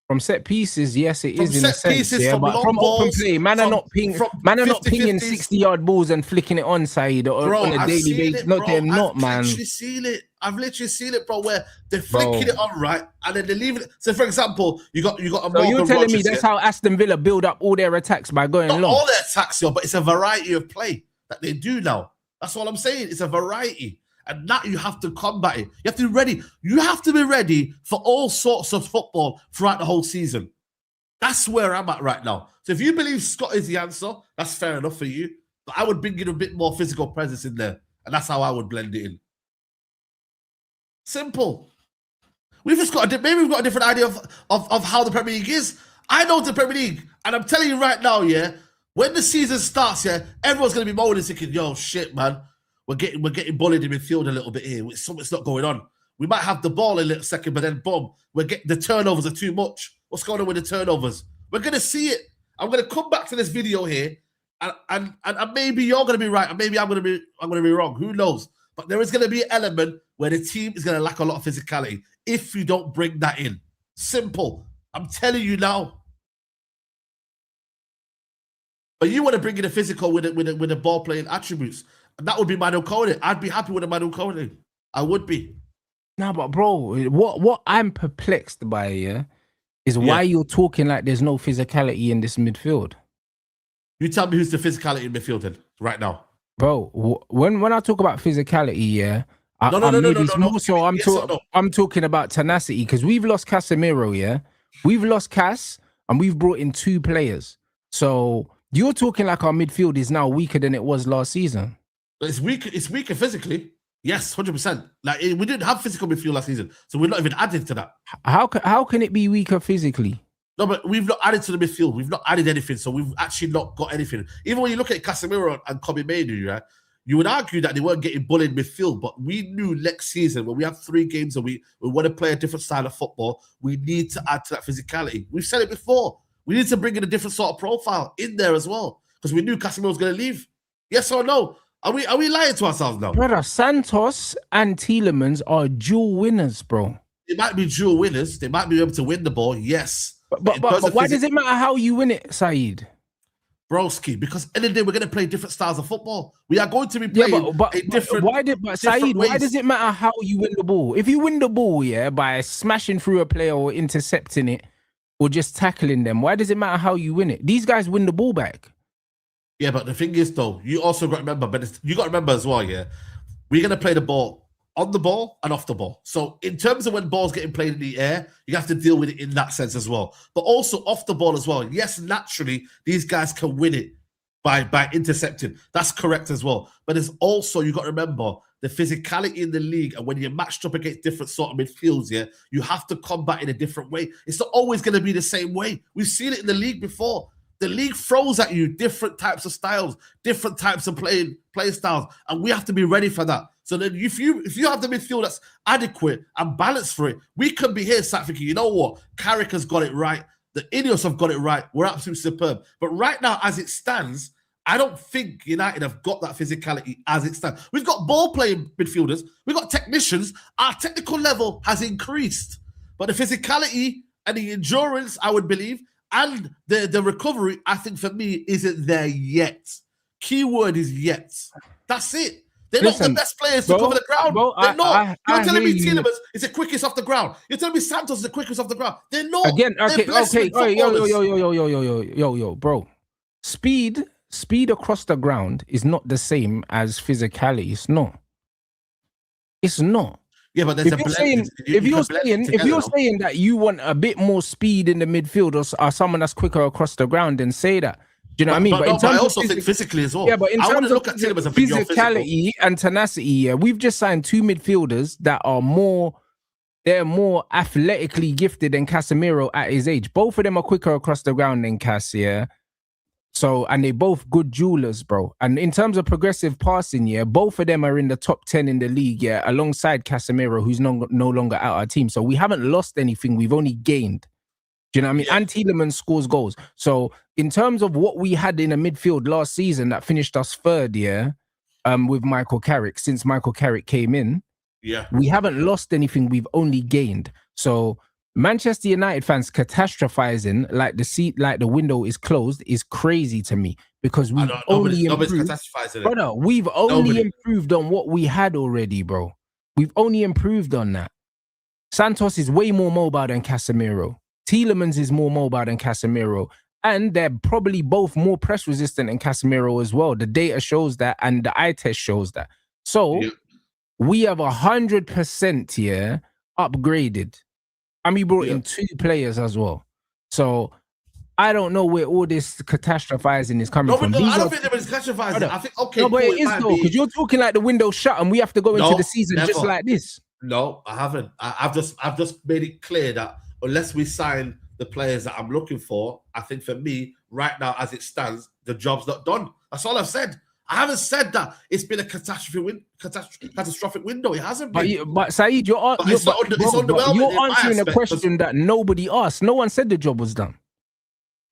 From set pieces, yes, it is in a sense. Yeah, but from open play, man are not pinging 60-yard balls and flicking it on side on a daily basis. Not them, not man. I've literally seen it, bro, where they're flicking it on right and then they leave it. So, for example, you got a Morgan Rogers. So you're telling me that's how Aston Villa build up all their attacks by going long? Not all their attacks, but it's a variety of play that they do now. That's all I'm saying. It's a variety. And that you have to combat it. You have to be ready. You have to be ready for all sorts of football throughout the whole season. That's where I'm at right now. So if you believe Scott is the answer, that's fair enough for you. But I would bring in a bit more physical presence in there. And that's how I would blend it in. Simple. Maybe we've got a different idea of how the Premier League is. I know the Premier League. And I'm telling you right now, when the season starts, everyone's going to be moaning thinking, yo, shit, man. We're getting bullied in midfield a little bit here. Something's not going on. We might have the ball in a little second, but then boom, the turnovers are too much. What's going on with the turnovers? We're gonna see it. I'm gonna come back to this video here, and maybe you're gonna be right, and maybe I'm gonna be wrong. Who knows? But there is gonna be an element where the team is gonna lack a lot of physicality if you don't bring that in. Simple. I'm telling you now. But you want to bring in a physical with the ball playing attributes. And that would be Manu Kone. I'd be happy with a Manu Kone. I would be. No, but bro, what I'm perplexed by, is why you're talking like there's no physicality in this midfield. You tell me who's the physicality in midfield then, right now. Bro, when I talk about physicality, I'm talking about tenacity because we've lost Casemiro, We've lost Cas and we've brought in 2 players. So You're talking like our midfield is now weaker than it was last season. It's weaker physically. Yes, 100%. Like we didn't have physical midfield last season, so we're not even adding to that. How can it be weaker physically? No, but we've not added to the midfield. We've not added anything, so we've actually not got anything. Even when you look at Casemiro and Kobe Mainoo, yeah, you would argue that they weren't getting bullied midfield, but we knew next season when we have 3 games a week, we want to play a different style of football, we need to add to that physicality. We've said it before. We need to bring in a different sort of profile in there as well, because we knew Casemiro was going to leave. Yes or no? Are we lying to ourselves now? Brother, Santos and Tielemans are dual winners, bro. They might be dual winners. They might be able to win the ball, yes. But why does it matter how you win it, Saeed? Broski, because at the end of the day, we're going to play different styles of football. We are going to be playing different Saeed, ways. why does it matter how you win the ball? If you win the ball, yeah, by smashing through a player or intercepting it or just tackling them, why does it matter how you win it? These guys win the ball back. Yeah, but the thing is, though, you also got to remember, you got to remember as well, yeah, we're going to play the ball on the ball and off the ball. So in terms of when ball's getting played in the air, you have to deal with it in that sense as well. But also off the ball as well. Yes, naturally, these guys can win it by intercepting. That's correct as well. But it's also, you got to remember, the physicality in the league, and when you're matched up against different sort of midfields, yeah, you have to combat in a different way. It's not always going to be the same way. We've seen it in the league before. The league throws at you different types of styles, different types of play styles, and we have to be ready for that. So then if you have the midfield that's adequate and balanced for it, we can be here sat thinking, you know what, Carrick has got it right, the INEOS have got it right, we're absolutely superb. But right now, as it stands, I don't think United have got that physicality as it stands. We've got ball-playing midfielders, we've got technicians, our technical level has increased. But the physicality and the endurance, I would believe, and the recovery, I think for me, isn't there yet. Keyword is yet. That's it. They're not the best players to cover the ground. They're not. You're telling me Tielemans is the quickest off the ground. You're telling me Santos is the quickest off the ground. They're not. Again, okay. Yo, bro. Speed across the ground is not the same as physicality. It's not. It's not. Yeah, but there's if you're saying that you want a bit more speed in the midfield or someone that's quicker across the ground, then say that. Do you know what I mean? But I also think physically as well. Yeah, but in terms of physicality and tenacity, yeah, we've just signed 2 midfielders that are more athletically gifted than Casemiro at his age. Both of them are quicker across the ground than Cass, yeah. So, and they both good jewelers, bro. And in terms of progressive passing, yeah, both of them are in the top 10 in the league, yeah, alongside Casemiro, who's no longer out our team. So we haven't lost anything. We've only gained. Do you know what I mean? Yeah. And Tielemans scores goals. So in terms of what we had in a midfield last season that finished us 3rd, yeah, with Michael Carrick, since Michael Carrick came in, yeah, we haven't lost anything. We've only gained. So Manchester United fans catastrophizing like the window is closed is crazy to me, because we've only improved. Brother, we've only improved on what we had already, bro. We've only improved on that. Santos is way more mobile than Casemiro. Tielemans is more mobile than Casemiro. And they're probably both more press resistant than Casemiro as well. The data shows that, and the eye test shows that. So we have 100% here upgraded. And we brought in 2 players as well. So I don't know where all this catastrophizing is coming from. I don't think there is catastrophizing. I think, okay, no, but it is though, because you're talking like the window shut and we have to go into the season just like this. No, I haven't. I've just made it clear that unless we sign the players that I'm looking for, I think for me, right now, as it stands, the job's not done. That's all I've said. I haven't said that it's been a catastrophic window. It hasn't been. But Saeed, you're answering a question that nobody asked. No one said the job was done.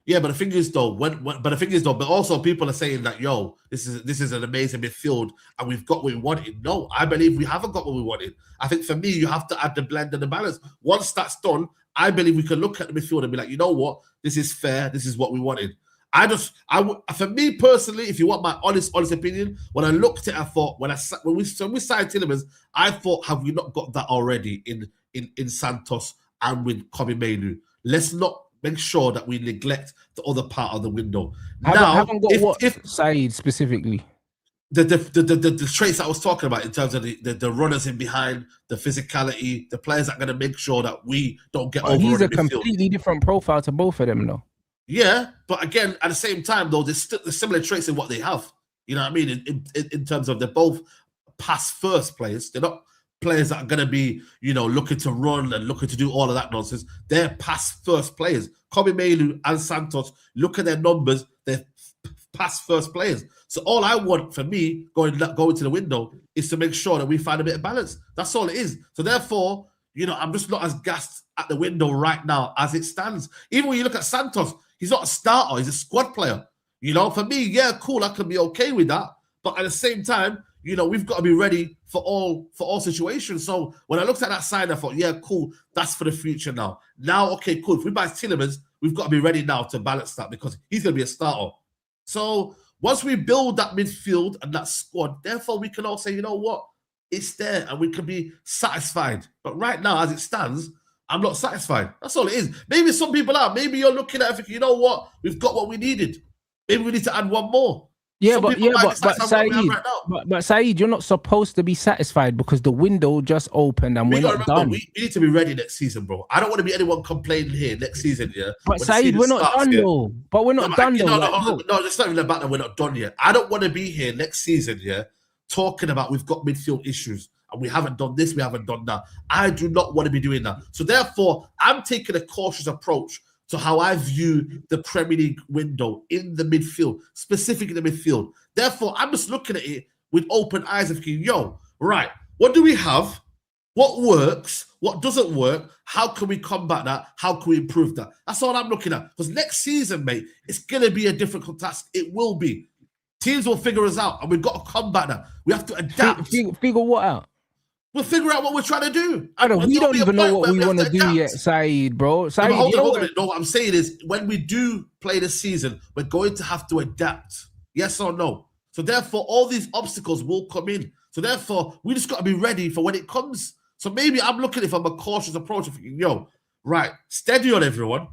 Yeah, but the thing is though, but also people are saying that, yo, this is an amazing midfield and we've got what we wanted. No, I believe we haven't got what we wanted. I think for me, you have to add the blend and the balance. Once that's done, I believe we can look at the midfield and be like, you know what, this is fair. This is what we wanted. For me personally, if you want my honest opinion, when I looked at it, I thought when we signed Tielemans, I thought, have we not got that already in Santos and with Kobe Mainoo? Let's not make sure that we neglect the other part of the window. Saeed specifically? The traits I was talking about in terms of the runners in behind, the physicality, the players that are going to make sure that we don't get over. He's a completely different profile to both of them, though. Yeah, but again, at the same time, though, there's still similar traits in what they have. You know what I mean? In terms of they're both pass first players. They're not players that are going to be, looking to run and looking to do all of that nonsense. They're pass first players. Kobe Melu and Santos, look at their numbers. They're pass first players. So all I want for me going to the window is to make sure that we find a bit of balance. That's all it is. So therefore, I'm just not as gassed at the window right now as it stands. Even when you look at Santos, he's not a starter. He's a squad player. For me, yeah, cool. I can be okay with that. But at the same time, we've got to be ready for all situations. So when I looked at that sign, I thought, yeah, cool. That's for the future now. Now, okay, cool. If we buy Tielemans, we've got to be ready now to balance that because he's going to be a starter. So once we build that midfield and that squad, therefore we can all say, you know what? It's there and we can be satisfied. But right now, as it stands, I'm not satisfied. That's all it is. Maybe some people are. Maybe you're looking at it thinking, you know what? We've got what we needed. Maybe we need to add one more. Yeah, but Saeed, you're not supposed to be satisfied because the window just opened and we're not done. We need to be ready next season, bro. I don't want to be anyone complaining here next season, yeah. But Saeed, we're not done though. But we're not done though. No, it's not even about that we're not done yet. I don't want to be here next season, yeah, talking about we've got midfield issues and we haven't done this, we haven't done that. I do not want to be doing that. So therefore, I'm taking a cautious approach to how I view the Premier League window in the midfield, specifically the midfield. Therefore, I'm just looking at it with open eyes and thinking, right, what do we have? What works? What doesn't work? How can we combat that? How can we improve that? That's all I'm looking at. Because next season, mate, it's going to be a difficult task. It will be. Teams will figure us out, and we've got to combat that. We have to adapt. Figure what out? We'll figure out what we're trying to do. We don't even know what we want to do yet, Saeed, bro. Saeed, hold on. No, what I'm saying is, when we do play this season, we're going to have to adapt. Yes or no? So therefore, all these obstacles will come in. So therefore, we just got to be ready for when it comes. So maybe I'm looking at it from a cautious approach of thinking, right, steady on everyone.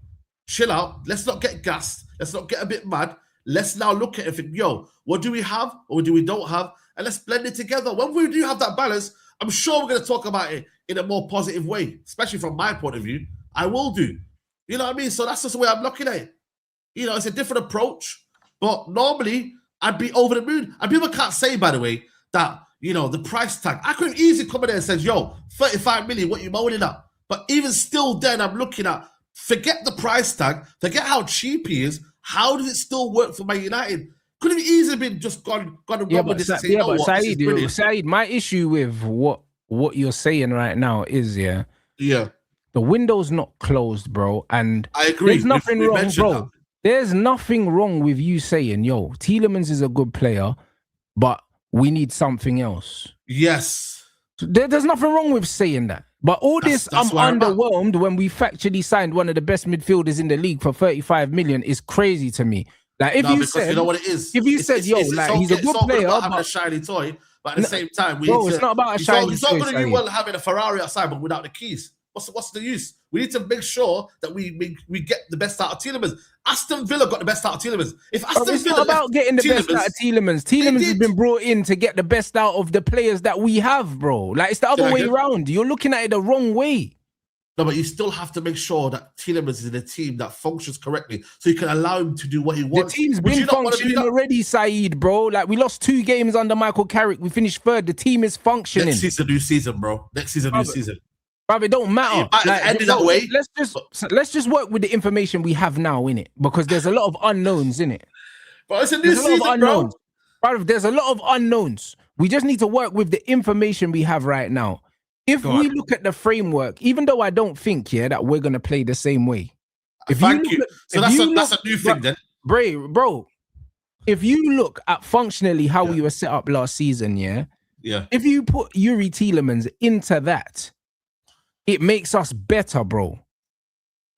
Chill out. Let's not get gassed. Let's not get a bit mad. Let's now look at it and think, what do we have or do we don't have? And let's blend it together. When we do have that balance, I'm sure we're going to talk about it in a more positive way, especially from my point of view. I will do. You know what I mean? So that's just the way I'm looking at it. It's a different approach. But normally, I'd be over the moon. And people can't say, by the way, that, the price tag. I could easily come in there and say, 35 million, what you moaning at? But even still then, I'm looking at, forget the price tag, forget how cheap he is. How does it still work for Man United? Could have easily been just gone and run with this and say, Saeed, my issue with what you're saying right now is, yeah, the window's not closed, bro. And I agree. There's nothing wrong, bro. There's nothing wrong with you saying, Tielemans is a good player, but we need something else. Yes. There's nothing wrong with saying that. But that's I'm underwhelmed when we factually signed one of the best midfielders in the league for 35 million is crazy to me. Like if you said, you know what it is. If you said, he's a good player, about having a shiny toy, but at the same time, it's not about a shiny toy. It's not going to be well having a Ferrari outside, but without the keys. What's the use? We need to make sure that we get the best out of Tielemans. Aston Villa got the best out of Tielemans. If Aston Villa, it's not about getting the best out of Tielemans. Tielemans has been brought in to get the best out of the players that we have, bro. Like it's the other way around. You're looking at it the wrong way. No, but you still have to make sure that Tielemans is in a team that functions correctly, so you can allow him to do what he wants. The team's been functioning already, Saeed, bro. Like we lost 2 games under Michael Carrick. We finished 3rd. The team is functioning. Next season, new season, bro. Next season, new season. But it don't matter. Ended that way. Let's just work with the information we have now, innit? Because there's a lot of unknowns, innit? But it's a new season, bro. There's a lot of unknowns. We just need to work with the information we have right now. If we look at the framework, even though I don't think, that we're going to play the same way. Thank you. So that's a new thing then. Bro, if you look at functionally how we were set up last season, if you put Yuri Tielemans into that, it makes us better, bro.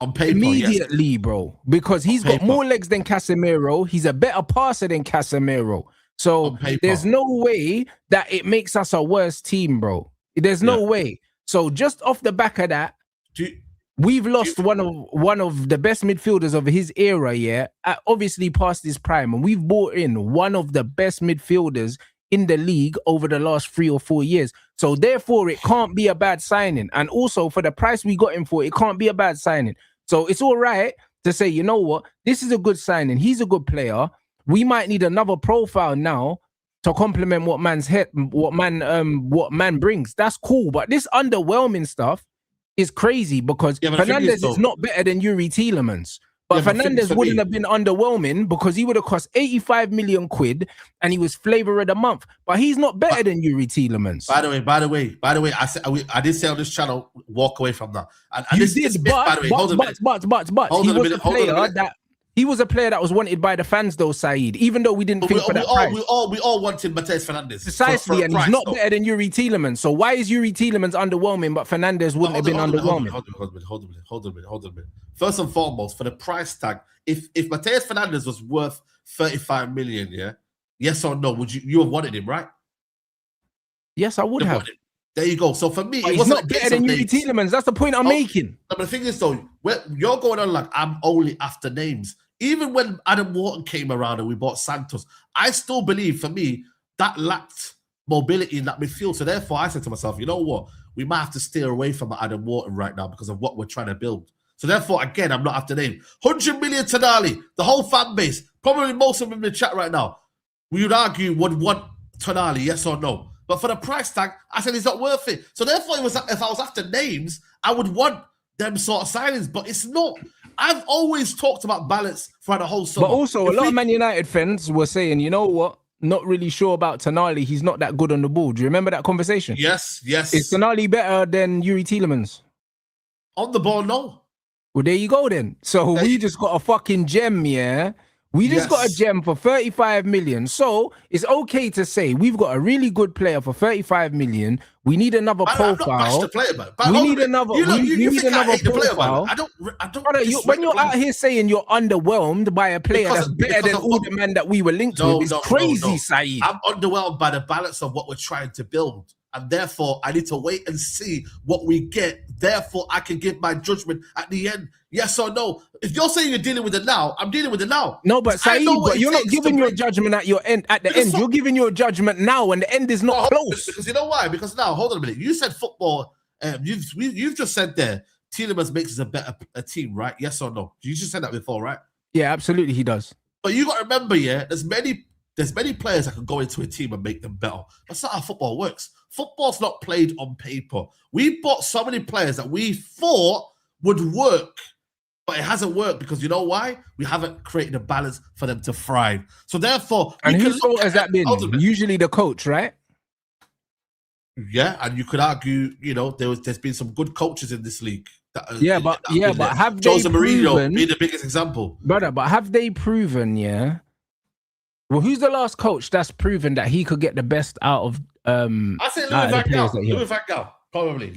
On paper, immediately, bro. Because he's got more legs than Casemiro. He's a better passer than Casemiro. So there's no way that it makes us a worse team, bro. There's no way. So just off the back of that, we've lost one of the best midfielders of his era, obviously past his prime. And we've brought in one of the best midfielders in the league over the last 3 or 4 years. So therefore, it can't be a bad signing. And also, for the price we got him for, it can't be a bad signing. So it's all right to say, you know what, this is a good signing. He's a good player. We might need another profile now to complement what man brings. That's cool. But this underwhelming stuff is crazy because Fernandez is not better than Yuri Tielemans. But Fernandez wouldn't have been underwhelming because he would have cost 85 million quid and he was flavor of the month. But he's not better than Yuri Tielemans. By the way, I did say on this channel, walk away from that. And you did, but he was a player that was wanted by the fans, though, Saeed. Even though we didn't think for that price. We all wanted Matheus Fernandes. Precisely, and he's not better than Yuri Tielemans. So why is Yuri Tielemans underwhelming, but Fernandes wouldn't have been underwhelming? Hold on a minute. First and foremost, for the price tag, if Matheus Fernandes was worth 35 million, yeah, yes or no, would you have wanted him, right? Yes, I would have. There you go. So for me, he's not better than Yuri Tielemans. That's the point I'm making. No, but the thing is, though, you're going on like I'm only after names. Even when Adam Wharton came around and we bought Santos, I still believe, for me, that lacked mobility in that midfield. So therefore, I said to myself, you know what? We might have to steer away from Adam Wharton right now because of what we're trying to build. So therefore, again, I'm not after name. 100 million Tonali, the whole fan base, probably most of them in the chat right now, we would argue would want Tonali, yes or no. But for the price tag, I said he's not worth it. So therefore, if I was after names, I would want them sort of signings, but it's not. I've always talked about balance throughout the whole summer. But also, a lot of Man United fans were saying, you know what? Not really sure about Tonali. He's not that good on the ball. Do you remember that conversation? Yes. Is Tonali better than Yuri Tielemans? On the ball, no. Well, there you go then. So we just got a fucking gem, yeah? We just got a gem for 35 million. So it's okay to say we've got a really good player for 35 million. We need another profile. We need another profile. I don't brother, when you're out here saying you're underwhelmed by a player that's better than all the men that we were linked with, it's crazy, Saeed. I'm underwhelmed by the balance of what we're trying to build. And therefore, I need to wait and see what we get. Therefore, I can give my judgment at the end, yes or no. If you're saying you're dealing with it now, I'm dealing with it now. No, but Saeed, but you're not giving your judgment at your end. At the end, you're giving your judgment now, and the end is not close. Because you know why? Because now, hold on a minute. You said football. You've just said there, Tielemans makes us a better team, right? Yes or no? You just said that before, right? Yeah, absolutely, he does. But you got to remember, yeah, there's many players that can go into a team and make them better. That's not how football works. Football's not played on paper. We bought so many players that we thought would work, but it hasn't worked because you know why? We haven't created a balance for them to thrive. So therefore, and whose fault has that been? Usually the coach, right? Yeah, and you could argue, you know, there's been some good coaches in this league. But have Jose they Mourinho proven, being the biggest example, brother? But have they proven? Yeah. Well, who's the last coach that's proven that he could get the best out of? I say Louis Van Gaal, probably.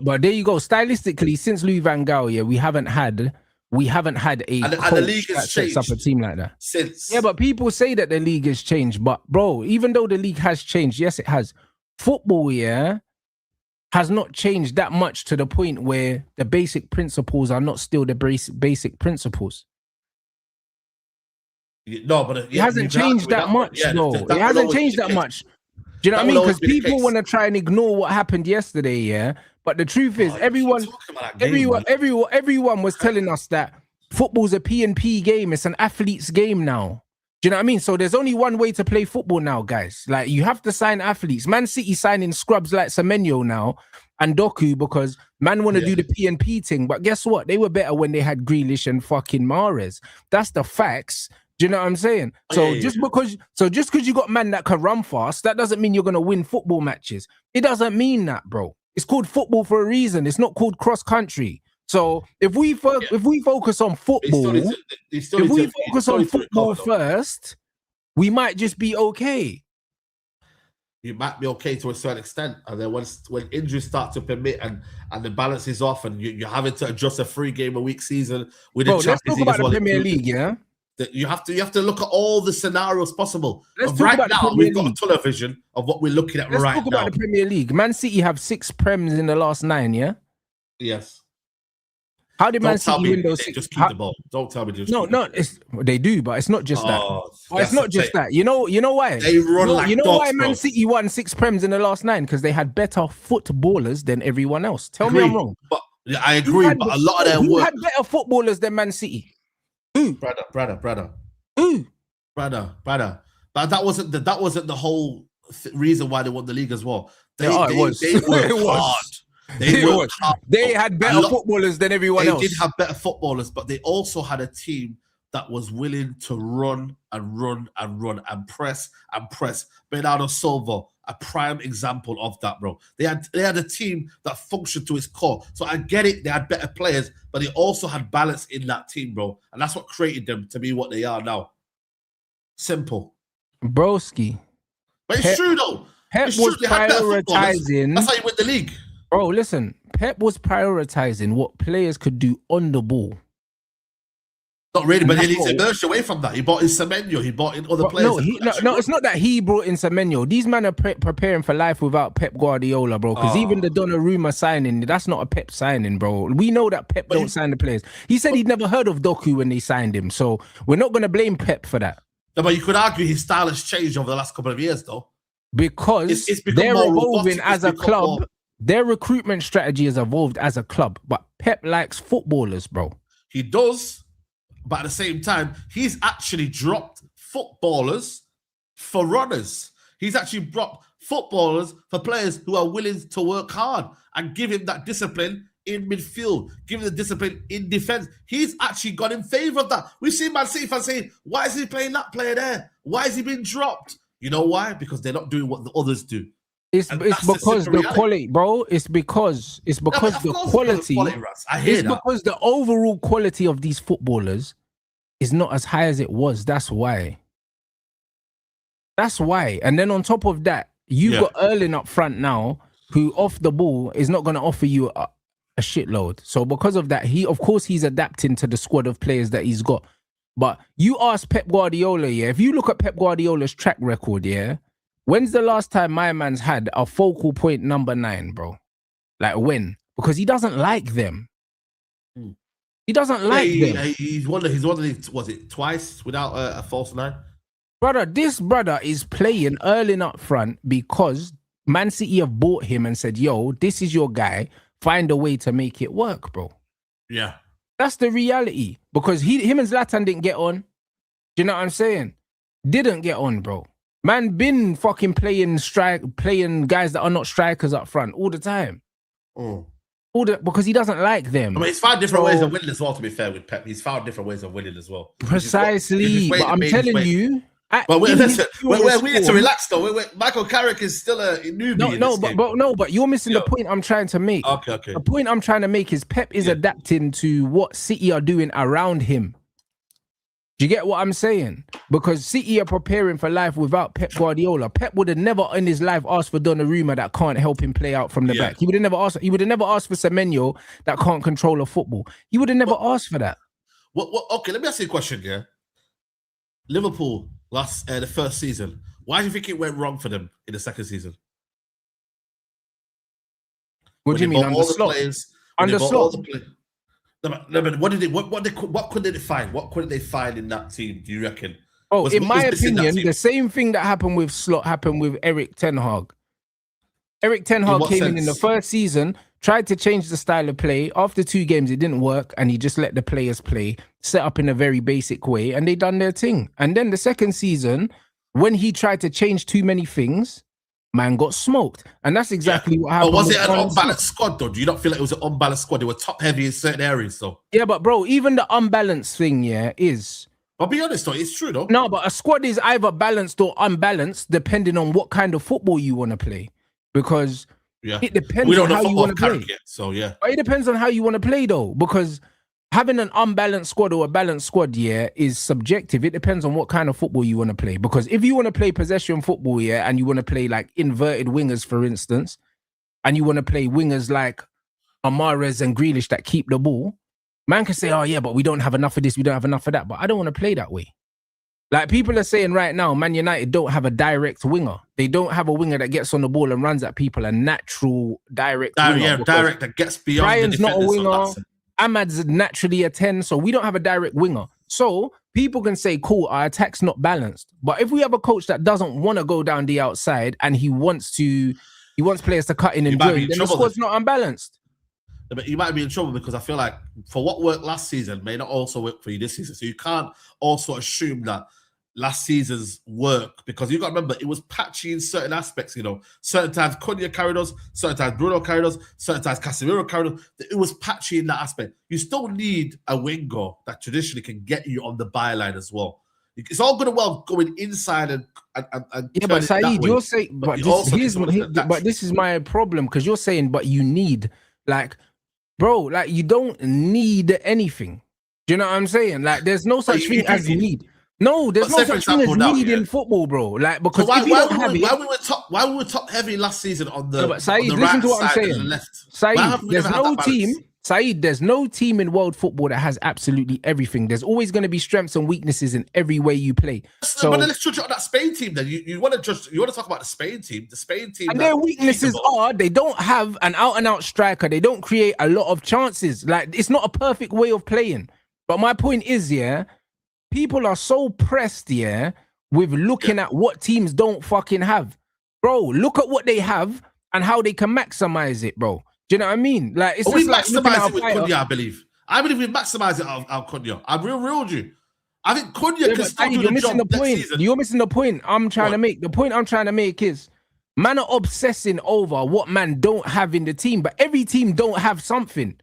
But there you go. Stylistically, since Louis Van Gaal, yeah, we haven't had a coach the league that has sets up a team like that. Since but people say that the league has changed. But bro, even though the league has changed, yes, it has. Football, yeah, has not changed that much to the point where the basic principles are not still the basic principles. No, but it hasn't changed that much, though. It hasn't changed that much. Do you know what I mean? Because people want to try and ignore what happened yesterday, yeah. But the truth is, everyone was telling us that football's a P&P game. It's an athlete's game now. Do you know what I mean? So there's only one way to play football now, guys. Like, you have to sign athletes. Man City signing scrubs like Semenyo now and Doku because man want to do the P&P thing. But guess what? They were better when they had Grealish and fucking Mahrez. That's the facts. Do you know what I'm saying? So just because you got man that can run fast, that doesn't mean you're gonna win football matches. It doesn't mean that, bro. It's called football for a reason. It's not called cross country. So if we focus on football, first, we might just be okay. You might be okay to a certain extent, and then when injuries start to permit and the balance is off, and you're having to adjust a 3-game-a-week season with the Champions League as well. The Premier League, yeah. You have to look at all the scenarios possible. Right now, we've got a tunnel vision of what we're looking at right now. Let's talk about the Premier League. Man City have 6 Prems in the last 9, yeah? Yes. How did Man City win those 6? Just keep the ball. Don't tell me they do, but it's not just that. It's not just that. You know why? They run like dogs, why Man City won 6 Prems in the last 9? Because they had better footballers than everyone else. Tell me I'm wrong. Yeah, I agree, but a lot of their who work, had better footballers than Man City? Who? brother. Who? Brother. But that wasn't the whole reason why they won the league as well. They it was. they worked It was. hard. They worked hard. They had better footballers than everyone else. They did have better footballers, but they also had a team that was willing to run and press. Bernardo Silva, a prime example of that, bro. They had a team that functioned to its core. So I get it, they had better players, but they also had balance in that team, bro. And that's what created them to be what they are now. Simple. Broski. But it's true, though. Pep was prioritizing. That's how you win the league. Bro, listen. Pep was prioritizing what players could do on the ball. Not really, but he's emerged away from that. He bought in Semenyo. He bought in other players. No, it's not that he brought in Semenyo. These men are preparing for life without Pep Guardiola, bro. Because even the Donnarumma signing, that's not a Pep signing, bro. We know that Pep don't sign the players. He said he'd never heard of Doku when they signed him. So we're not going to blame Pep for that. No, but you could argue his style has changed over the last couple of years, though. Because they're evolving as a club. Their recruitment strategy has evolved as a club. But Pep likes footballers, bro. He does. But at the same time, he's actually dropped footballers for runners. He's actually dropped footballers for players who are willing to work hard and give him that discipline in midfield, give him the discipline in defense. He's actually gone in favor of that. We've seen Man City fans saying, why is he playing that player there? Why is he being dropped? You know why? Because they're not doing what the others do. It's because the quality, bro. It's because the quality. I hear that. Because the overall quality of these footballers is not as high as it was. That's why. And then on top of that, you've got Erling up front now, who off the ball is not going to offer you a shitload. So because of that, he's adapting to the squad of players that he's got. But you ask Pep Guardiola, if you look at Pep Guardiola's track record, when's the last time my man's had a focal point number 9, bro? Like when? Because he doesn't like them. He doesn't like them. He's won it twice without a false 9? Brother, this brother is playing Erling up front because Man City have bought him and said, yo, this is your guy. Find a way to make it work, bro. Yeah. That's the reality. Because him and Zlatan didn't get on. Do you know what I'm saying? Didn't get on, bro. Man been fucking playing guys that are not strikers up front all the time. Because he doesn't like them. I mean, he's found different ways of winning as well, to be fair with Pep. He's found different ways of winning as well. Precisely. But I'm telling you... But we need to relax though. Michael Carrick is still a newbie. But you're missing the point I'm trying to make. Okay. The point I'm trying to make is Pep is adapting to what City are doing around him. Do you get what I'm saying? Because City are preparing for life without Pep Guardiola. Pep would have never in his life asked for Donnarumma that can't help him play out from the back. He would have never asked for Semenyo that can't control a football. He would have never asked for that. Okay, let me ask you a question, Liverpool the first season. Why do you think it went wrong for them in the second season? What do you mean? Under Slot? Under Slot? No, but what couldn't they find? What couldn't they find in that team, do you reckon? In my opinion, the same thing that happened with Slot happened with Erik ten Hag. Erik ten Hag came in the first season, tried to change the style of play. After 2 games, it didn't work, and he just let the players play, set up in a very basic way, and they done their thing. And then the second season, when he tried to change too many things, man got smoked. And that's exactly what happened. But was it an unbalanced squad, though? Do you not feel like it was an unbalanced squad? They were top-heavy in certain areas, though. Yeah, but bro, even the unbalanced thing, is... I'll be honest, though, it's true, though. No, but a squad is either balanced or unbalanced, depending on what kind of football you want to play. Because... it depends on how you want to play. But it depends on how you want to play, though, because having an unbalanced squad or a balanced squad, is subjective. It depends on what kind of football you want to play. Because if you want to play possession football, and you want to play like inverted wingers, for instance, and you want to play wingers like Amares and Grealish that keep the ball, man can say, oh yeah, but we don't have enough of this, we don't have enough of that. But I don't want to play that way. Like people are saying right now, Man United don't have a direct winger. They don't have a winger that gets on the ball and runs at people, a natural direct winger. Direct that gets beyond Brian's the defenders. not a winger. Ahmad's naturally a 10, so we don't have a direct winger. So people can say, cool, our attack's not balanced. But if we have a coach that doesn't want to go down the outside and he wants players to cut in and join, then the squad's not unbalanced. But you might be in trouble because I feel like for what worked last season may not also work for you this season. So you can't also assume that last season's work, because you got to remember it was patchy in certain aspects. Certain times Cunha carried us, certain times Bruno carried us, certain times Casemiro carried us. It was patchy in that aspect. You still need a winger that traditionally can get you on the byline as well. It's all good and well going inside and yeah, but Saeed, you're saying, but this is my problem, because you're saying, but you need, like, bro, like, you don't need anything. Do you know what I'm saying? Like, there's no such thing as need. No, there's no such thing as need in football, bro. Like, because why we were top heavy last season on the, but Saeed, on the listen right to what I'm side saying. and the left? Saeed, there's no team. Saeed, there's no team in world football that has absolutely everything. There's always going to be strengths and weaknesses in every way you play. So, but then let's judge on that Spain team. Then you want to talk about the Spain team. The Spain team, and their weaknesses are they don't have an out-and-out striker. They don't create a lot of chances. Like, it's not a perfect way of playing. But my point is, yeah, people are so pressed, yeah, with looking at what teams don't fucking have. Bro, look at what they have and how they can maximize it, bro. Do you know what I mean? Like, it's just like maximize it with Cunha, I believe. I believe we maximize it out of Cunha. I'm real with you. I think Cunha can still do the job next season. You're missing the point I'm trying to make. The point I'm trying to make is, man are obsessing over what man don't have in the team, but every team don't have something.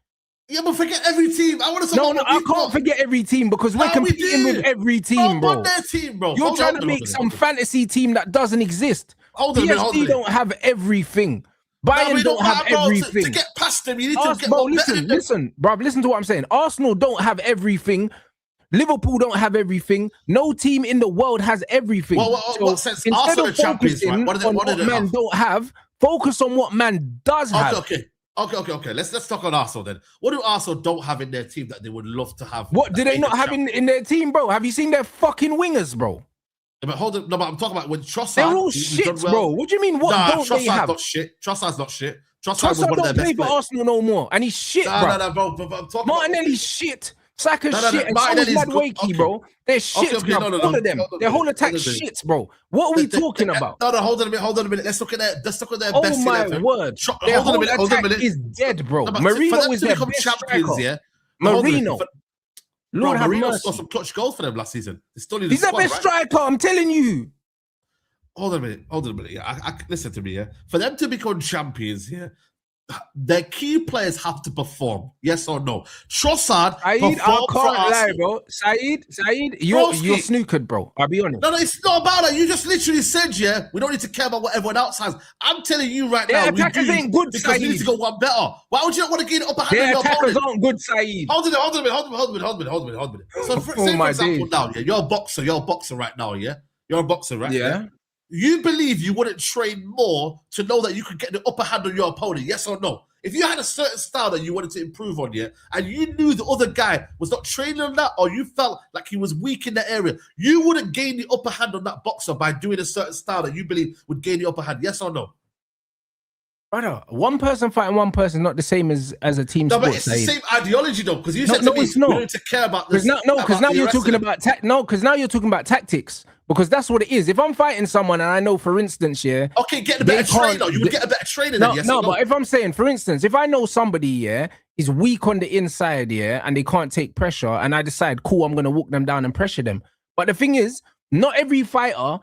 Yeah, but forget every team. I want to talk about I can't forget every team, because we're competing with every team, bro. Their team, bro. You're trying to make some fantasy team that doesn't exist. PSG don't have everything. Bayern don't have everything. To get past them, you need to get more. Listen, bro. Listen to what I'm saying. Arsenal don't have everything. Liverpool don't have everything. No team in the world has everything. What sense? Arsenal are champions, right? What man don't have. Focus on what man does have. Okay. Let's talk on Arsenal then. What do Arsenal don't have in their team that they would love to have? What do they not have in their team, bro? Have you seen their fucking wingers, bro? But hold on, but I'm talking about when Trossard. They're all shit, bro. What do you mean? What don't they have? Trossard's not shit. Trossard don't play for Arsenal no more, and he's shit, bro. But I'm talking Martinelli's shit. Saka's shit, and so is Madueke, bro. They're shit, bro. All of them. Their whole attack shits, bro. What are we talking about? No, hold on a minute. Let's look at their best. Oh my word! Their whole attack is dead, bro. Marino is their best striker. Yeah, Marino. Lord have mercy. Got some clutch goals for them last season. He's the best striker, I'm telling you. Hold on a minute. Yeah, listen to me. Yeah, for them to become champions, yeah, their key players have to perform. Yes or no? Trossard, I can't lie, bro. Saeed, you're snookered, bro. I'll be honest. No, it's not about that. You just literally said, yeah, we don't need to care about what everyone else has. I'm telling you right now, attackers ain't good, because Saeed. we need to go one better. Why would you not want to get it up ahead? Their attackers aren't good, Saeed. Hold on a minute. So, for example, now, yeah, you're a boxer right now, yeah? You're a boxer, right? Yeah. You believe you wouldn't train more to know that you could get the upper hand on your opponent, yes or no? If you had a certain style that you wanted to improve on, yeah, and you knew the other guy was not training on that, or you felt like he was weak in that area, you wouldn't gain the upper hand on that boxer by doing a certain style that you believe would gain the upper hand, yes or no? Brother, one person fighting one person not the same as a team sport. No, but it's the same ideology though, because you said to me, it's not. We don't need to care about this. Because now you're talking about tactics. Because that's what it is. If I'm fighting someone and I know, for instance, yeah. Okay, get a better trainer. You would get a better trainer then, yes or no? But if I'm saying, for instance, if I know somebody, yeah, is weak on the inside, yeah, and they can't take pressure, and I decide, cool, I'm going to walk them down and pressure them. But the thing is, not every fighter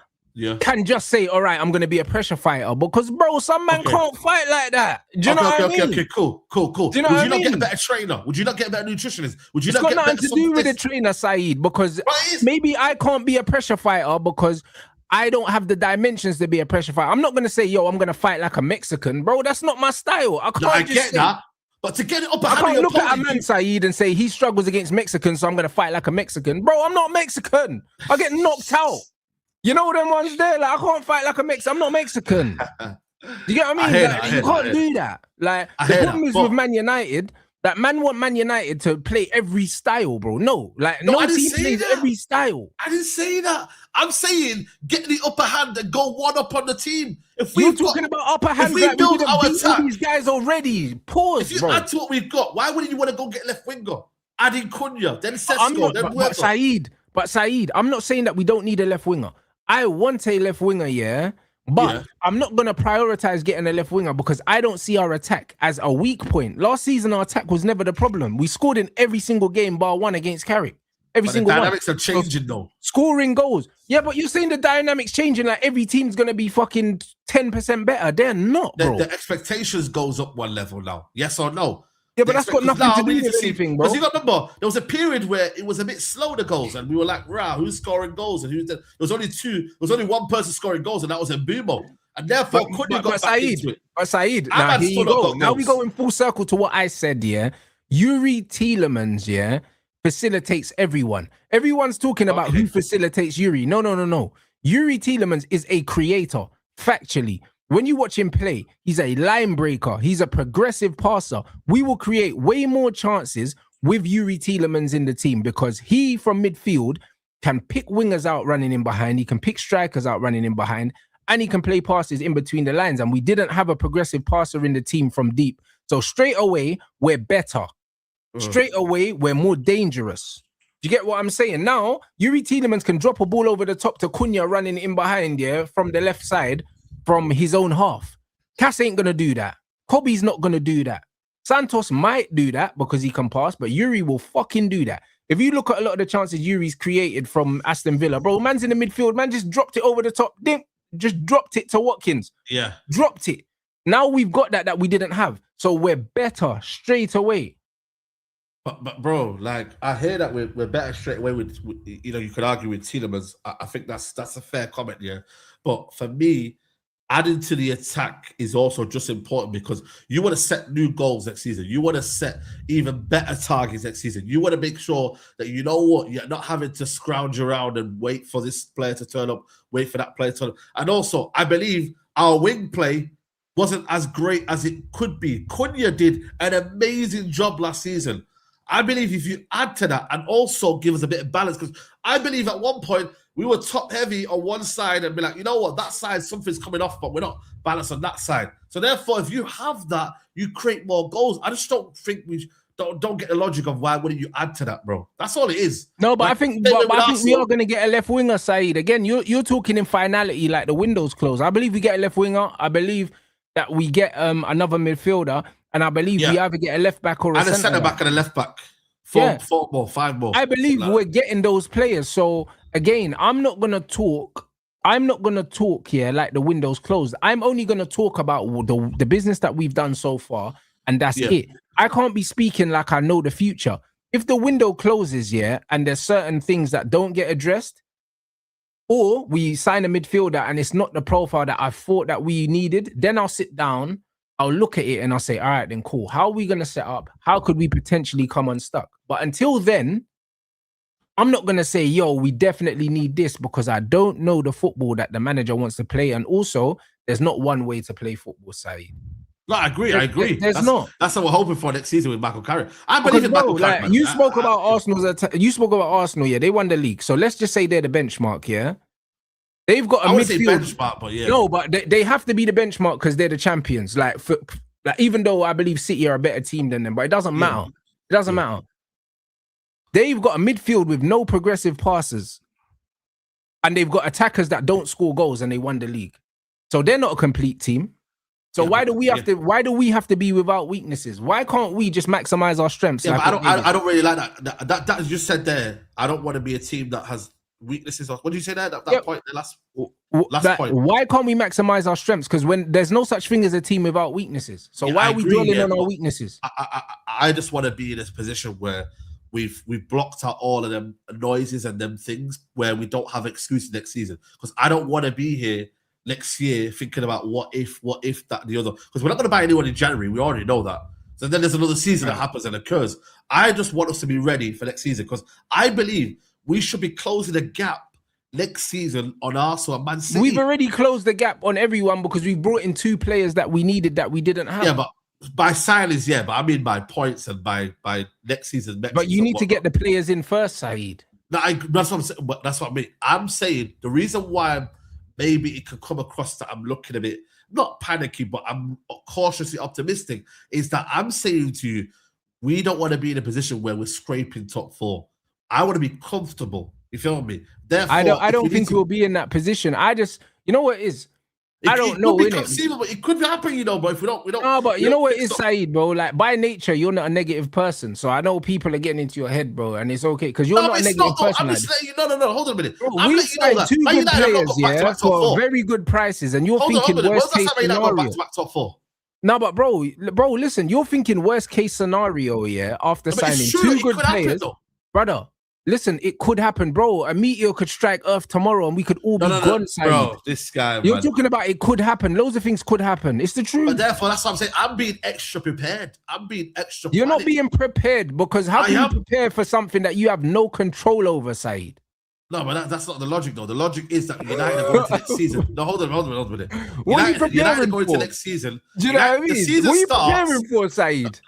can just say, all right, I'm going to be a pressure fighter. Because, bro, some man can't fight like that. Do you know what I mean? Okay, cool. Do you know Would you not get a better trainer? Would you not get a better nutritionist? Would you not get nothing to do with the trainer, Saeed, because maybe I can't be a pressure fighter because I don't have the dimensions to be a pressure fighter. I'm not going to say, yo, I'm going to fight like a Mexican. Bro, that's not my style. I get that. But to get it up, I can't look at a man, Saeed, and say he struggles against Mexicans, so I'm going to fight like a Mexican. Bro, I'm not Mexican. I get knocked out. You know them ones there? Like, I can't fight like a Mexican. I'm not Mexican. You get what I mean? You can't do that. Like, the problem is with Man United, that man want Man United to play every style, bro. No team plays every style. I didn't say that. I'm saying get the upper hand and go one up on the team. If you're talking about upper hand, if we build our attack, these guys already. Pause, if you bro. add to what we've got, why wouldn't you want to go get left winger? Adding Cunha, then Sesko, then But Saeed, I'm not saying that we don't need a left winger. I want a left winger, yeah, But I'm not going to prioritize getting a left winger because I don't see our attack as a weak point. Last season, our attack was never the problem. We scored in every single game bar one against Carrick. Every single one. The dynamics are changing though. Scoring goals. Yeah, but you're saying the dynamics changing, like every team's going to be fucking 10% better. They're not, bro. The expectations goes up one level now. Yes or no? Yeah, but that's got nothing to do with anything, bro. Because you got to remember, there was a period where it was a bit slow, the goals, and we were like, "Rah, who's scoring goals?" And there was only one person scoring goals, and that was Mbumo. And therefore, couldn't got back into it. But Saeed, now here you go. Now we go in full circle to what I said. Yeah, Yuri Tielemans, yeah, facilitates everyone. Everyone's talking about who facilitates Yuri. No. Yuri Tielemans is a creator, factually. When you watch him play, he's a line breaker. He's a progressive passer. We will create way more chances with Yuri Tielemans in the team because he, from midfield, can pick wingers out running in behind. He can pick strikers out running in behind. And he can play passes in between the lines. And we didn't have a progressive passer in the team from deep. So straight away, we're better. Straight away, we're more dangerous. Do you get what I'm saying? Now, Yuri Tielemans can drop a ball over the top to Cunha running in behind, yeah, from the left side, from his own half. Cass ain't going to do that. Kobe's not going to do that. Santos might do that because he can pass, but Yuri will fucking do that. If you look at a lot of the chances Yuri's created from Aston Villa, bro, man's in the midfield, man just dropped it over the top, just dropped it to Watkins. Yeah. Dropped it. Now we've got that we didn't have. So we're better straight away. But bro, like I hear that we're better straight away with you know, you could argue with Tielemans. I think that's a fair comment, yeah. But for me, adding to the attack is also just important because you want to set new goals next season. You want to set even better targets next season. You want to make sure that you know what, you're not having to scrounge around and wait for this player to turn up, wait for that player to turn up. And also, I believe our wing play wasn't as great as it could be. Cunha did an amazing job last season. I believe if you add to that and also give us a bit of balance, because I believe at one point we were top heavy on one side and be like, you know what, that side, something's coming off, but we're not balanced on that side. So therefore, if you have that, you create more goals. I just don't think we don't get the logic of why wouldn't you add to that, bro? That's all it is. No, but like, I think we are going to get a left winger, Saeed. Again, you're talking in finality like the window's closed. I believe we get a left winger. I believe that we get another midfielder. And I believe we either get a left back or a centre back and a left back. Four more, 5 more. I believe we're getting those players. So again, I'm not gonna talk here like the window's closed. I'm only gonna talk about the business that we've done so far, and that's it. I can't be speaking like I know the future. If the window closes, and there's certain things that don't get addressed, or we sign a midfielder and it's not the profile that I thought that we needed, then I'll sit down. I'll look at it and I'll say, all right, then cool. How are we going to set up? How could we potentially come unstuck? But until then, I'm not going to say, yo, we definitely need this because I don't know the football that the manager wants to play. And also, there's not one way to play football, Saeed. No, I agree. There's not. That's what we're hoping for next season with Michael Carrick. I believe in Michael Carrick. Like, you spoke about Arsenal, yeah. They won the league. So let's just say they're the benchmark, yeah. They've got a midfield. Benchmark, but yeah. No, but they have to be the benchmark because they're the champions. Like even though I believe City are a better team than them, but it doesn't matter. It doesn't matter. They've got a midfield with no progressive passes, and they've got attackers that don't score goals, and they won the league. So they're not a complete team. So why do we have to? Why do we have to be without weaknesses? Why can't we just maximize our strengths? Yeah, but I don't really like that. That you just said there. I don't want to be a team that has weaknesses. What did you say there? That point, the last point. Why can't we maximize our strengths? Because when there's no such thing as a team without weaknesses. So why are we dwelling on our weaknesses? I just want to be in this position where we've blocked out all of them noises and them things where we don't have excuses next season. Because I don't want to be here next year thinking about what if, that, and the other. Because we're not going to buy anyone in January. We already know that. So then there's another season that happens and occurs. I just want us to be ready for next season because I believe we should be closing the gap next season on Arsenal and Man City. We've already closed the gap on everyone because we brought in 2 players that we needed that we didn't have. Yeah, but by silence, but I mean by points and by next season. But you need to get the players in first, Saeed. No, that's what I'm saying. But that's what I mean. I'm saying the reason why maybe it could come across that I'm looking a bit, not panicky, but I'm cautiously optimistic, is that I'm saying to you, we don't want to be in a position where we're scraping top 4. I want to be comfortable. You feel me? Therefore, I don't think we'll be in that position. I just, you know what it is? I don't know, could be innit? conceivable. It could happen, but if we don't. No, but you know what it is, Saeed, bro? Like, by nature, you're not a negative person. So I know people are getting into your head, bro, and it's okay because you're not a negative person. I'm just letting you. No. Hold on a minute. Bro, I'm we letting you know that two Man good United have not players, got back-to-back top for four. very good prices, and you're Hold thinking on, worst case scenario. Back-to-back top four. No, but bro, listen, you're thinking worst case scenario, after signing two good players, brother. Listen, it could happen, bro. A meteor could strike Earth tomorrow, and we could all be gone. Bro, this guy. You're talking about it could happen. Loads of things could happen. It's the truth. But therefore, that's what I'm saying. I'm being extra prepared. You're not being prepared because how can you prepare for something that you have no control over, Saeed? No, but that's not the logic, though. The logic is that United are going to next season. No, hold on a minute. What are you preparing United are going for? to next season. Do you know what I mean? The season what are you starts, preparing for, Saeed?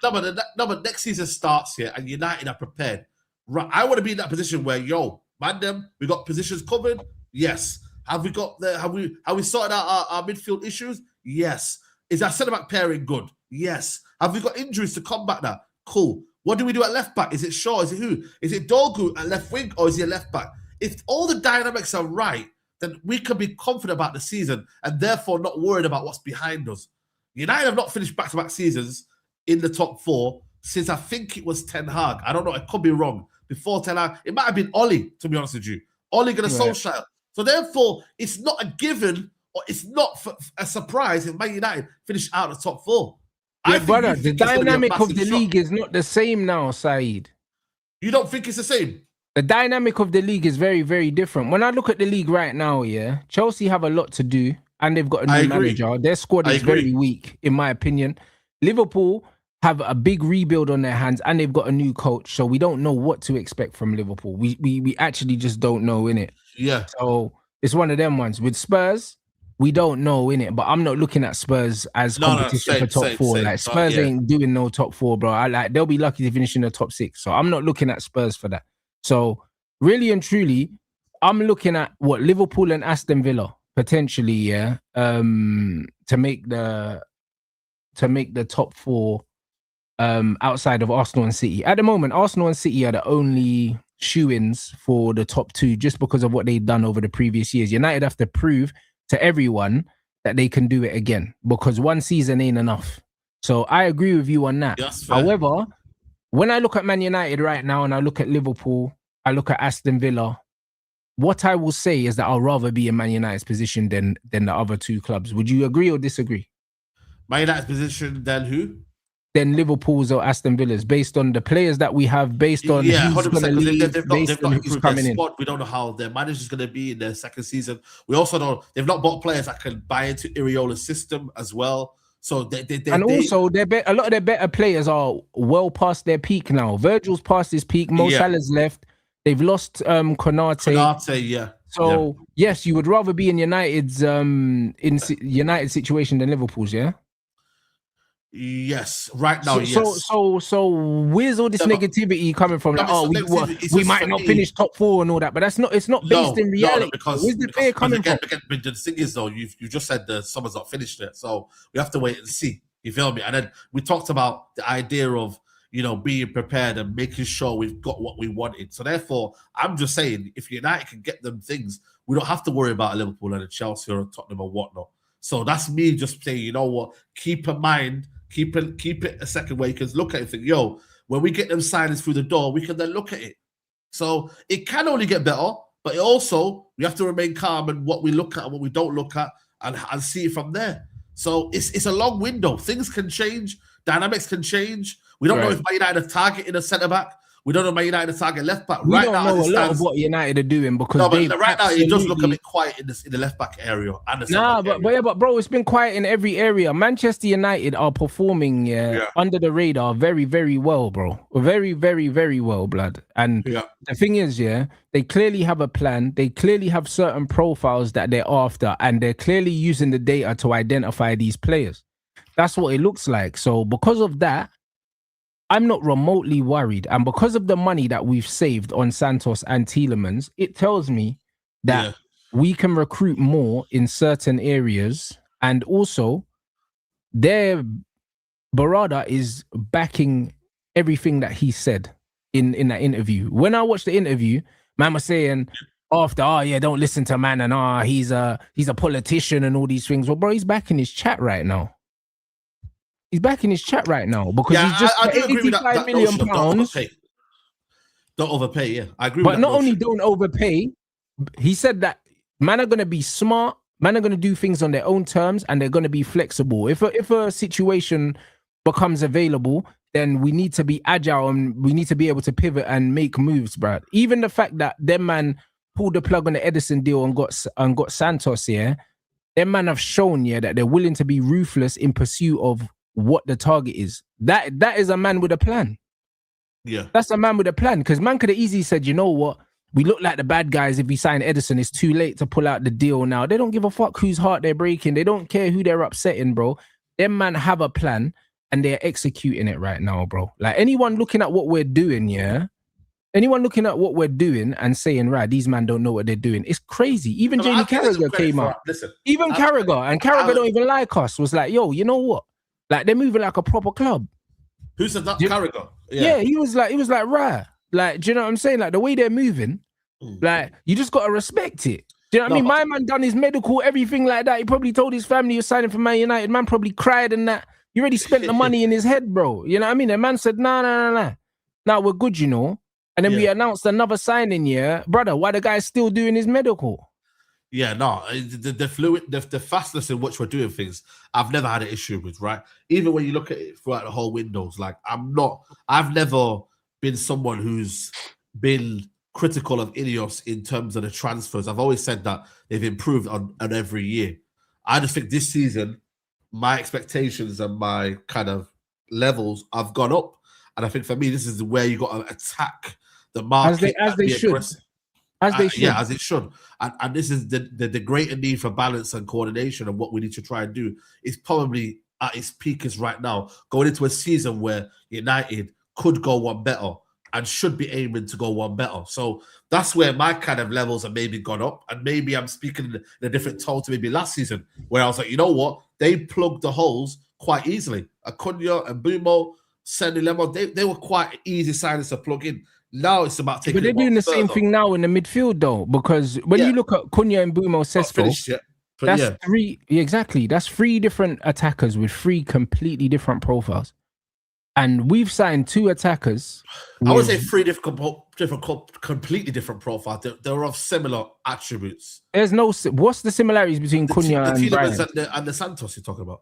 No, but next season starts here, and United are prepared. Right, I want to be in that position where, we got positions covered. Yes. Have we sorted out our midfield issues? Yes. Is our centre back pairing good? Yes. Have we got injuries to combat that? Cool. What do we do at left back? Is it Shaw? Is it who? Is it Dogu at left wing, or is he a left back? If all the dynamics are right, then we can be confident about the season and therefore not worried about what's behind us. United have not finished back-to-back seasons in the top four since I think it was Ten Hag. I don't know. I could be wrong. Before Ten Hag, it might have been Oli, to be honest with you. Oli going to Solskjaer. So therefore, it's not a given or it's not a surprise if Man United finish out of the top four. Yeah, brother, the dynamic of the league is not the same now, Saeed. You don't think it's the same? The dynamic of the league is very, very different. When I look at the league right now, Chelsea have a lot to do and they've got a new manager. Their squad is very weak, in my opinion. Liverpool have a big rebuild on their hands and they've got a new coach. So we don't know what to expect from Liverpool. We actually just don't know, innit? Yeah. So it's one of them ones. With Spurs, we don't know, innit? But I'm not looking at Spurs as competition for top four. Like Spurs ain't doing no top four, bro. They'll be lucky to finish in the top six. So I'm not looking at Spurs for that. So really and truly, I'm looking at what Liverpool and Aston Villa potentially, to make the top four outside of Arsenal and City. At the moment, Arsenal and City are the only shoo-ins for the top two just because of what they've done over the previous years. United have to prove to everyone that they can do it again because one season ain't enough. So I agree with you on that. However, when I look at Man United right now and I look at Liverpool, I look at Aston Villa, what I will say is that I'll rather be in Man United's position than the other two clubs. Would you agree or disagree? Man United's position than who? Than Liverpool's or Aston Villa's, based on the players that we have, based on who's going to leave, based on who's coming in. We don't know how their manager's going to be in their second season. We also know they've not bought players that can buy into Iriola's system as well. So also a lot of their better players are well past their peak now. Virgil's past his peak. Mo Salah's left. They've lost Konate. So yes, you would rather be in United's United situation than Liverpool's, yeah. Yes, right now, yes. So where's all this negativity coming from? We might not finish top four and all that, but it's not based in reality. Because where's the player coming from? But the thing is, though, you just said the summer's not finished yet, so we have to wait and see. You feel me? And then we talked about the idea of being prepared and making sure we've got what we wanted. So therefore, I'm just saying, if United can get them things, we don't have to worry about a Liverpool and a Chelsea or a Tottenham or whatnot. So that's me just saying, you know what? Keep in mind. Keep it a second way, because look at it and think, when we get them signings through the door, we can then look at it. So it can only get better, but we have to remain calm in what we look at and what we don't look at and see it from there. So it's a long window. Things can change. Dynamics can change. We don't know if Man United are targeting a centre-back. We don't know Man United are targeting left-back. We don't know a lot of what United are doing because right now it does look a bit quiet in the left-back area. But bro, it's been quiet in every area. Manchester United are performing under the radar very, very well, bro. Very, very, very well, blood. And the thing is, they clearly have a plan. They clearly have certain profiles that they're after, and they're clearly using the data to identify these players. That's what it looks like. So because of that, I'm not remotely worried. And because of the money that we've saved on Santos and Tielemans, it tells me that we can recruit more in certain areas. And also, their Barada is backing everything that he said in that interview. When I watched the interview, man was saying, after, oh yeah, don't listen to man, and he's a politician and all these things. Well, bro, he's back in his chat right now. He's back in his chat right now because he's just I do agree with that million notion of pounds. Don't overpay, yeah. I agree but with that. But not only don't overpay, he said that man are gonna be smart, man are gonna do things on their own terms, and they're gonna be flexible. If a situation becomes available, then we need to be agile and we need to be able to pivot and make moves, Brad. Even the fact that them man pulled the plug on the Edison deal and got Santos here, them man have shown that they're willing to be ruthless in pursuit of what the target is. That is a man with a plan. Yeah, that's a man with a plan. Because man could have easily said, you know what, we look like the bad guys if we sign Edison. It's too late to pull out the deal now. They don't give a fuck whose heart they're breaking. They don't care who they're upsetting, bro. Them man have a plan and they're executing it right now, bro. Like anyone looking at what we're doing, anyone looking at what we're doing and saying, right, these men don't know what they're doing, it's crazy. Even Jamie Carragher came out. Even Carragher don't even like us, was like, yo, you know what? Like they're moving like a proper club. Who said that? Carragher? Yeah, he was like, right. Like, do you know what I'm saying? Like the way they're moving, like you just gotta respect it. Do you know what I mean? My man done his medical, everything like that. He probably told his family he was signing for Man United. Man probably cried and that. You already spent the money in his head, bro. You know what I mean? The man said, nah. Now we're good, you know. And then we announced another signing, brother. Why the guy's still doing his medical? Yeah, no, the fastness in which we're doing things, I've never had an issue with, right? Even when you look at it throughout the whole windows, like I've never been someone who's been critical of INEOS in terms of the transfers. I've always said that they've improved on every year. I just think this season, my expectations and my kind of levels have gone up. And I think for me, this is where you got to attack the market. As they should. Yeah, as it should. And this is the greater need for balance and coordination, and what we need to try and do is probably at its peak is right now, going into a season where United could go one better and should be aiming to go one better. So that's where my kind of levels have maybe gone up. And maybe I'm speaking in a different tone to maybe last season, where I was like, you know what? They plugged the holes quite easily. Acuna and Bumo, Sandy Lemon, they were quite easy signings to plug in. Now it's about taking. But they're doing the same thing now in the midfield, though, because when you look at Cunha and Bumo Sesko, that's three. Exactly, that's three different attackers with three completely different profiles, and we've signed two attackers. I would say three completely different profiles. They're of similar attributes. There's no. What's the similarities between Cunha and Brian? And the Santos you're talking about?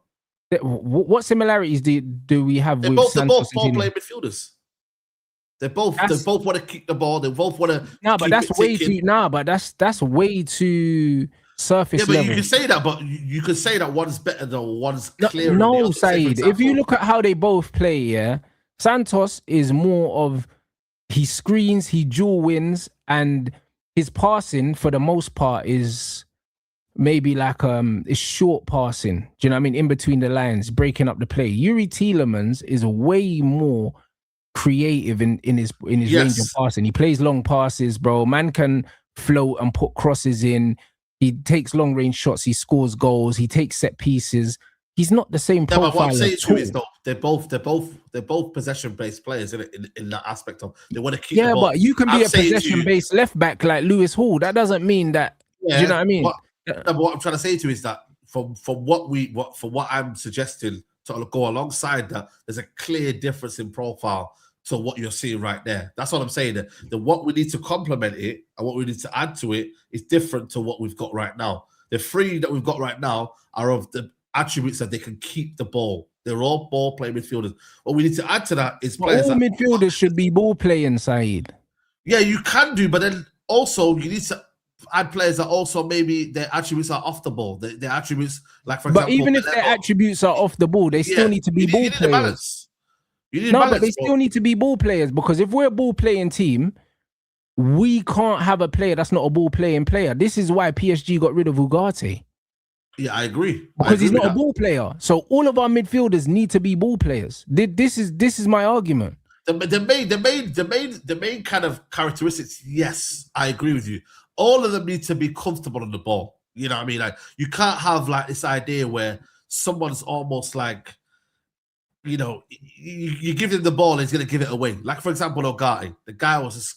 What similarities do we have with Santos? They're both ball-playing midfielders. They both want to kick the ball. They both want to. No, but that's way too. Nah, but that's way too surface level. Yeah, but you can say that. But you can say that one's better than one's clearer. No, Saeed. If you look at how they both play, Santos is more of he screens, he dual wins, and his passing for the most part is maybe like it's short passing. Do you know what I mean? In between the lines, breaking up the play. Yuri Tielemans is way more creative in his range of passing. He plays long passes, bro. Man can float and put crosses in. He takes long range shots. He scores goals. He takes set pieces. He's not the same profile. But what I'm saying to you is, though, they're both possession based players in that aspect of they want to keep. Yeah, the ball. But you can be a possession based left back like Lewis Hall. That doesn't mean that. Do you know what I mean? But what I'm trying to say to you is that from what I'm suggesting to go alongside that, there's a clear difference in profile to what you're seeing right there. That's what I'm saying. That what we need to complement it and what we need to add to it is different to what we've got right now. The three that we've got right now are of the attributes that they can keep the ball. They're all ball playing midfielders. What we need to add to that is players. All midfielders should be ball playing, Saeed. Yeah, you can do, but then also you need to add players that also maybe their attributes are off the ball. Their attributes, like for example, but even if their attributes are off the ball, they still need to be ball players. But they still need to be ball players, because if we're a ball playing team, we can't have a player that's not a ball playing player. This is why PSG got rid of Ugarte. Yeah, I agree. Because he's not a ball player. So all of our midfielders need to be ball players. This is my argument. The main kind of characteristics, yes, I agree with you. All of them need to be comfortable on the ball. You know what I mean? Like you can't have like this idea where someone's almost like, you know, you give him the ball, he's going to give it away. Like, for example, Ugarte. The guy was...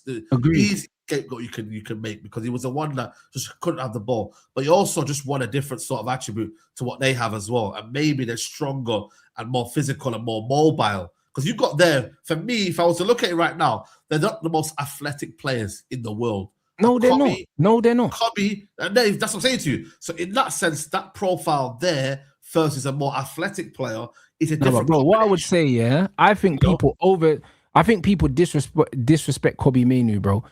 scapegoat you can make because he was the one that just couldn't have the ball. But he also just won a different sort of attribute to what they have as well. And maybe they're stronger and more physical and more mobile. Because you've got there, for me, if I was to look at it right now, they're not the most athletic players in the world. No, they're not. No, they're not. Kobe, and Dave, that's what I'm saying to you. So in that sense, that profile there versus a more athletic player is a different. Bro, what I would say, yeah, I think people disrespect Kobe Mainu, bro.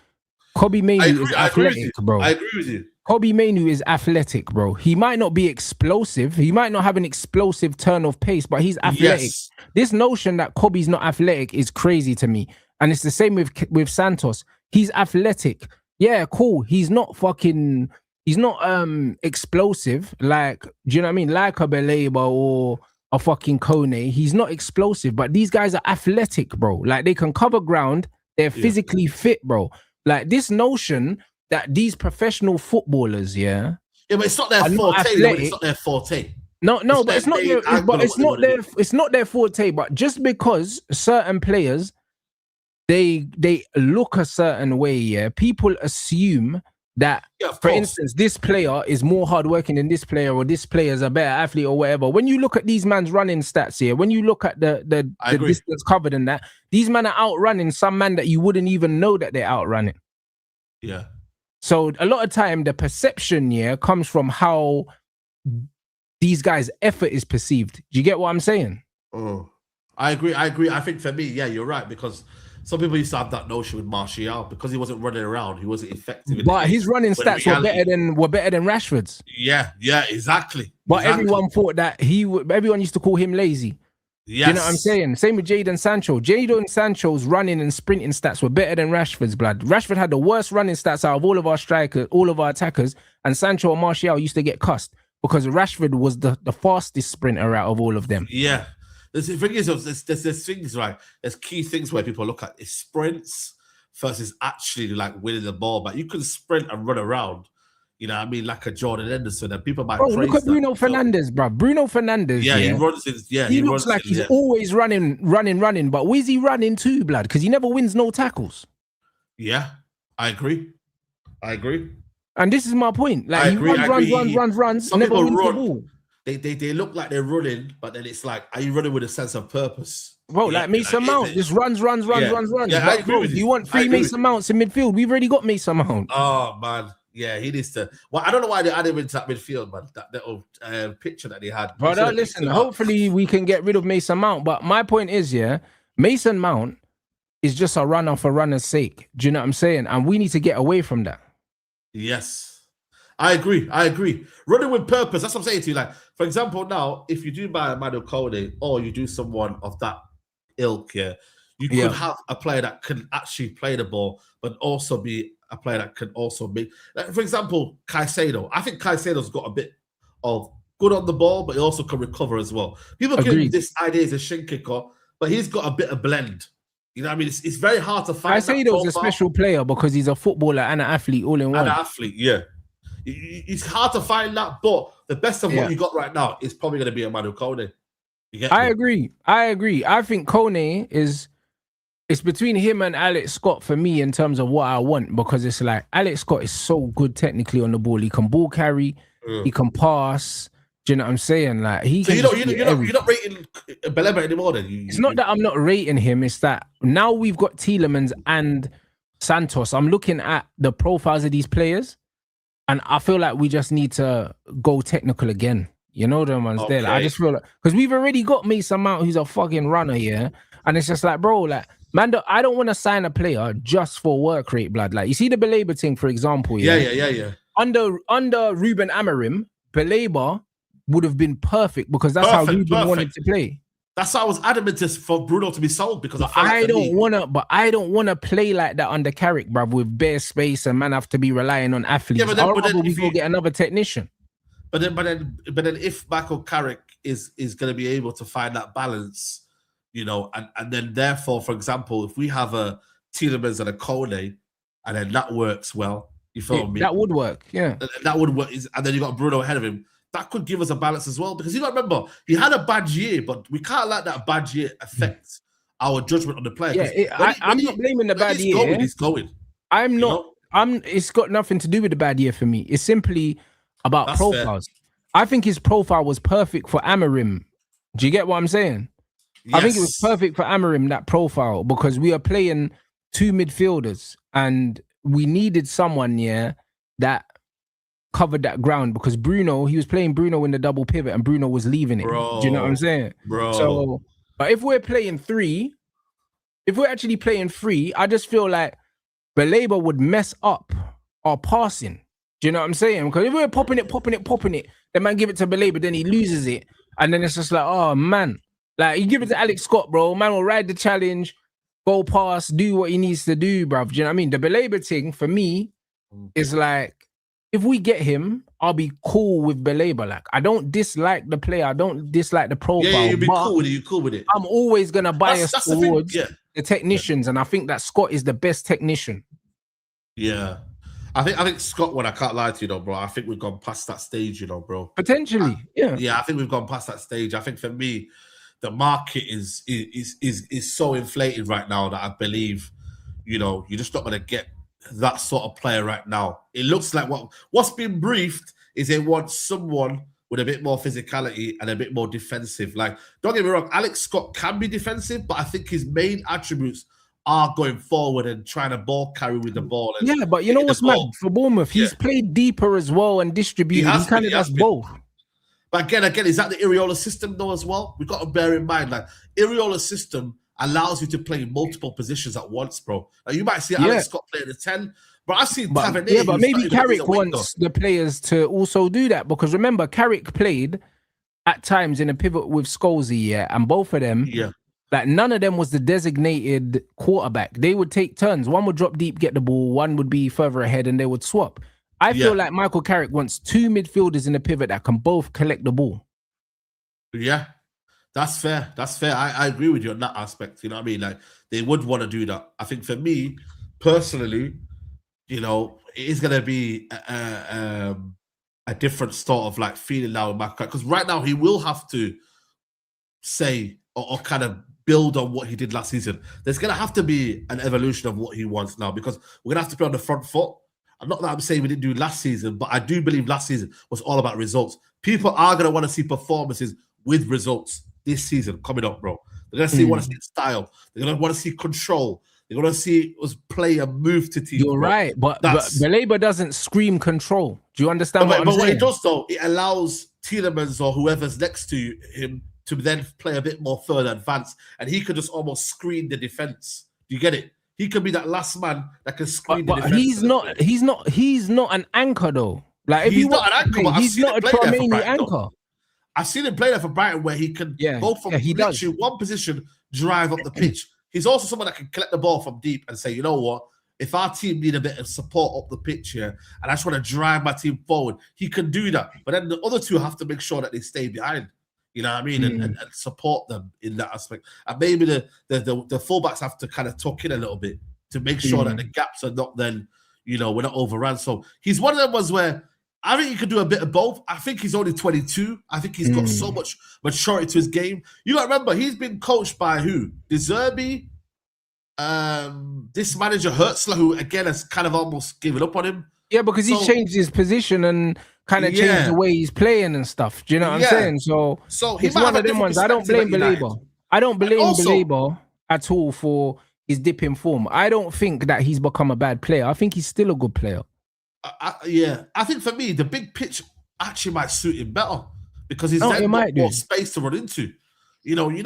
Kobe Mainu is athletic, bro. I agree with you. Kobe Mainu is athletic, bro. He might not be explosive. He might not have an explosive turn of pace, but he's athletic. Yes. This notion that Kobe's not athletic is crazy to me. And it's the same with Santos. He's athletic. Yeah, cool. He's not explosive. Like, do you know what I mean? Like a Beleba or a fucking Kone. He's not explosive, but these guys are athletic, bro. Like, they can cover ground. They're physically fit, bro. Like, this notion that these professional footballers, but it's not their forte. It's not their forte. No, but it's not their forte. But just because certain players, they look a certain way, people assume that, for instance, this player is more hardworking than this player, or this player is a better athlete, or whatever. When you look at these man's running stats here, when you look at the distance covered and that, these men are outrunning some man that you wouldn't even know that they're outrunning. Yeah. So a lot of time, the perception comes from how these guys' effort is perceived. Do you get what I'm saying? Oh, I agree. I think for me, you're right, because some people used to have that notion with Martial because he wasn't running around, he wasn't effective. But his running stats were better than Rashford's. Yeah, exactly. But everyone thought that everyone used to call him lazy. Yes. You know what I'm saying? Same with Jadon Sancho. Jadon Sancho's running and sprinting stats were better than Rashford's, blood. Rashford had the worst running stats out of all of our strikers, all of our attackers, and Sancho and Martial used to get cussed because Rashford was the fastest sprinter out of all of them. Yeah. The thing is, there's things, right? There's key things where people look at is sprints versus actually like winning the ball. But you can sprint and run around, you know what I mean, like a Jordan Henderson, and people might look at Bruno Fernandes, bro. Bruno Fernandes. Yeah, he runs. He looks like he's always running. But where's he running to, blood? Because he never wins no tackles. Yeah, I agree. And this is my point. Like, he runs. Some never people wins run. the ball. They look like they're running, but then it's like, are you running with a sense of purpose? Bro, like Mason Mount just runs. Yeah, I agree with you. You want three Mason Mounts in midfield? We've already got Mason Mount. Oh man, yeah, he needs to. Well, I don't know why they added him into that midfield, man. That little picture that they had. Brother, listen. Hopefully, we can get rid of Mason Mount. But my point is, Mason Mount is just a runner for runner's sake. Do you know what I'm saying? And we need to get away from that. Yes. I agree. Running with purpose. That's what I'm saying to you. Like, for example, now, if you do buy a Manu Kone or you do someone of that ilk, you could have a player that can actually play the ball, but also be a player that can also be, like, for example, Caicedo. I think Caicedo's got a bit of good on the ball, but he also can recover as well. People give this idea as a shin kicker, but he's got a bit of blend. You know what I mean? It's very hard to find. Caicedo's a special player because he's a footballer and an athlete all in one. And an athlete, yeah. It's hard to find that, but the best of what you got right now is probably going to be a Manu Kone. I agree. I think Kone it's between him and Alex Scott for me in terms of what I want, because it's like Alex Scott is so good technically on the ball. He can ball carry, he can pass. Do you know what I'm saying? Like, you're not rating Belema anymore then? It's not that I'm not rating him. It's that now we've got Tielemans and Santos. I'm looking at the profiles of these players, and I feel like we just need to go technical again. You know them ones there. Like, I just feel like, because we've already got Mason Mount, who's a fucking runner, and it's just like, bro, like, man, I don't want to sign a player just for work rate, blood. Like, you see the Beleba thing, for example. Yeah. Under Ruben Amorim, Beleba would have been perfect because that's how Ruben wanted to play. That's why I was adamant for Bruno to be sold, because I don't want to play like that under Carrick, bruv, with bare space and man have to be relying on athletes. Yeah, but then we go get another technician. But then if Michael Carrick is going to be able to find that balance, you know, and then therefore, for example, if we have a Tielemans and a Kone, and then that works well, you feel me? That would work, yeah. That would work, and then you got Bruno ahead of him. That could give us a balance as well, because you got to remember, he had a bad year, but we can't let that bad year affect our judgment on the player. Yeah, I'm not blaming the bad year. He's going. I'm not. It's got nothing to do with the bad year for me. It's simply about That's fair. profiles. I think his profile was perfect for Amarim. Do you get what I'm saying? I think it was Yes. perfect for Amarim, that profile, because we are playing two midfielders and we needed someone, that covered that ground, because he was playing Bruno in the double pivot and Bruno was leaving it. Bro. Do you know what I'm saying? Bro. So, but if we're actually playing three, I just feel like Baleba would mess up our passing. Do you know what I'm saying? Because if we're popping it, the man give it to Baleba, then he loses it. And then it's just like, oh man. Like, you give it to Alex Scott, bro. Man will ride the challenge, go past, do what he needs to do, bruv. Do you know what I mean? The Baleba thing, for me, is like, if we get him, I'll be cool with Baleba. Like, I don't dislike the player. I don't dislike the profile. Yeah, you'll be cool with it. You're cool with it. I'm always going to bias That's towards the technicians, and I think that Scott is the best technician. Yeah. I think Scott, when I can't lie to you, though, bro, I think we've gone past that stage, bro. Potentially, yeah. Yeah, I think we've gone past that stage. I think for me, the market is so inflated right now that I believe, you're just not going to get that sort of player right now. It looks like what's been briefed is they want someone with a bit more physicality and a bit more defensive. Like, don't get me wrong, Alex Scott can be defensive, but I think his main attributes are going forward and trying to ball carry with the ball. Yeah, but you know what's mad for Bournemouth? He's played deeper as well and distributed. He kind of does both. But again, is that the Iriola system though as well? We've got to bear in mind, like, Iriola's system allows you to play multiple positions at once, bro. Like, you might see Alex Scott playing the 10, but I've seen Tavernier. Yeah, but maybe Carrick wants the players to also do that, because remember, Carrick played at times in a pivot with Scholesy, and both of them, like, none of them was the designated quarterback. They would take turns. One would drop deep, get the ball. One would be further ahead, and they would swap. I feel like Michael Carrick wants two midfielders in a pivot that can both collect the ball. Yeah, that's fair. I agree with you on that aspect. You know what I mean? Like, they would want to do that. I think for me, personally, it is going to be a different sort of like feeling now with Michael Carrick. Because right now he will have to say or kind of build on what he did last season. There's going to have to be an evolution of what he wants now, because we're going to have to play on the front foot. I'm not that I'm saying we didn't do last season, but I do believe last season was all about results. People are going to want to see performances with results this season coming up, bro. They're going to want to see style. They're going to want to see control. They're going to see us play and move to teams. You're right, but Baleba doesn't scream control. Do you understand what I'm saying? But what it does, though, it allows Tielemans or whoever's next to him to then play a bit more further advanced, and he could just almost screen the defense. Do you get it? He could be that last man that can screen the defense. He's not an anchor though. Like, if he's not an anchor, but he's not a Tremaine anchor. I've seen him play there for Brighton, where he can go from literally one position, drive up the pitch. He's also someone that can collect the ball from deep and say, you know what? If our team need a bit of support up the pitch here, and I just want to drive my team forward, he can do that. But then the other two have to make sure that they stay behind. You know what I mean? And support them in that aspect. And maybe the fullbacks have to kind of tuck in a little bit to make sure that the gaps are not then, we're not overrun. So he's one of them ones where I think he could do a bit of both. I think he's only 22. I think he's got so much maturity to his game. You got to remember, he's been coached by who? De Zerbi, this manager Hertzler, who again has kind of almost given up on him. Yeah, because he's changed his position and kind of changed the way he's playing and stuff. Do you know what I'm saying? So he's one of them ones. I don't blame Baleba. I don't blame Baleba at all for his dip in form. I don't think that he's become a bad player. I think he's still a good player. I think for me, the big pitch actually might suit him better, because he's then got more space to run into.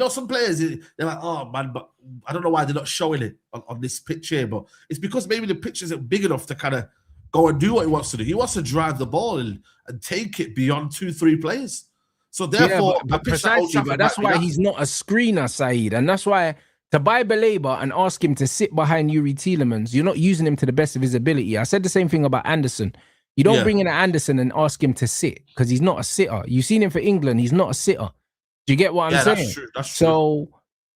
Some players, they're like, oh man, but I don't know why they're not showing it on this pitch here, but it's because maybe the pitch isn't big enough to kind of go and do what he wants to do. He wants to drive the ball and take it beyond 2-3 players. So therefore, but precisely, but that's why he's not a screener, Saeed, and that's why to buy Baleba and ask him to sit behind Yuri Tielemans, you're not using him to the best of his ability. I said the same thing about Anderson. You don't bring in Anderson and ask him to sit, because he's not a sitter. You've seen him for England. He's not a sitter. Do you get what I'm saying? That's true. That's true. So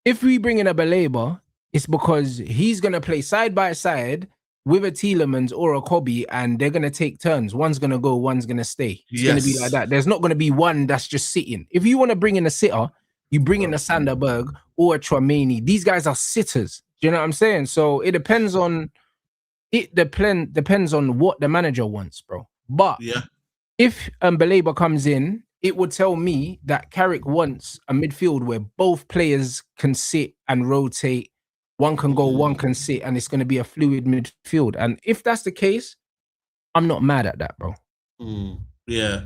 if we bring in a Baleba, it's because he's going to play side by side with a Tielemans or a Kobe, and they're going to take turns. One's going to go, one's going to stay. It's going to be like that. There's not going to be one that's just sitting. If you want to bring in a sitter, you bring in a Sanderberg or a Tremaine. These guys are sitters. Do you know what I'm saying? So it depends on it depends on what the manager wants, bro. But Yeah. if Baleba comes in, it would tell me that Carrick wants a midfield where both players can sit and rotate. One can go, one can sit, and it's going to be a fluid midfield. And if that's the case, I'm not mad at that, bro. Yeah.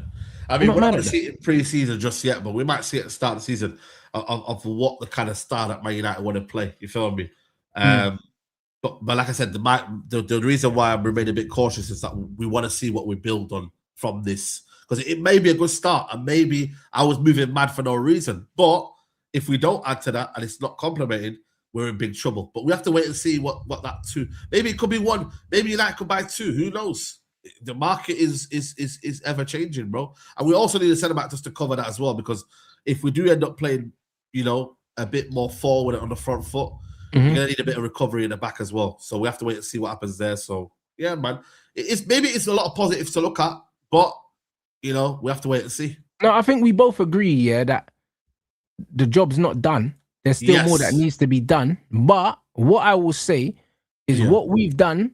I mean, we're not going to see it in pre-season just yet, but we might see it at the start of the season of what the kind of style that Man United want to play. You feel me? But like I said, the reason why I'm remaining a bit cautious is that we want to see what we build on from this. Because it may be a good start, and maybe I was moving mad for no reason. But if we don't add to that and it's not complemented, we're in big trouble. But we have to wait and see what that two. Maybe it could be one. Maybe United could buy two. Who knows? The market is ever changing, bro. And we also need a centre back just to cover that as well. Because if we do end up playing, a bit more forward on the front foot, we're gonna need a bit of recovery in the back as well. So we have to wait and see what happens there. So yeah, man, it's a lot of positives to look at, but we have to wait and see. No, I think we both agree, that the job's not done. There's still more that needs to be done. But what I will say is what we've done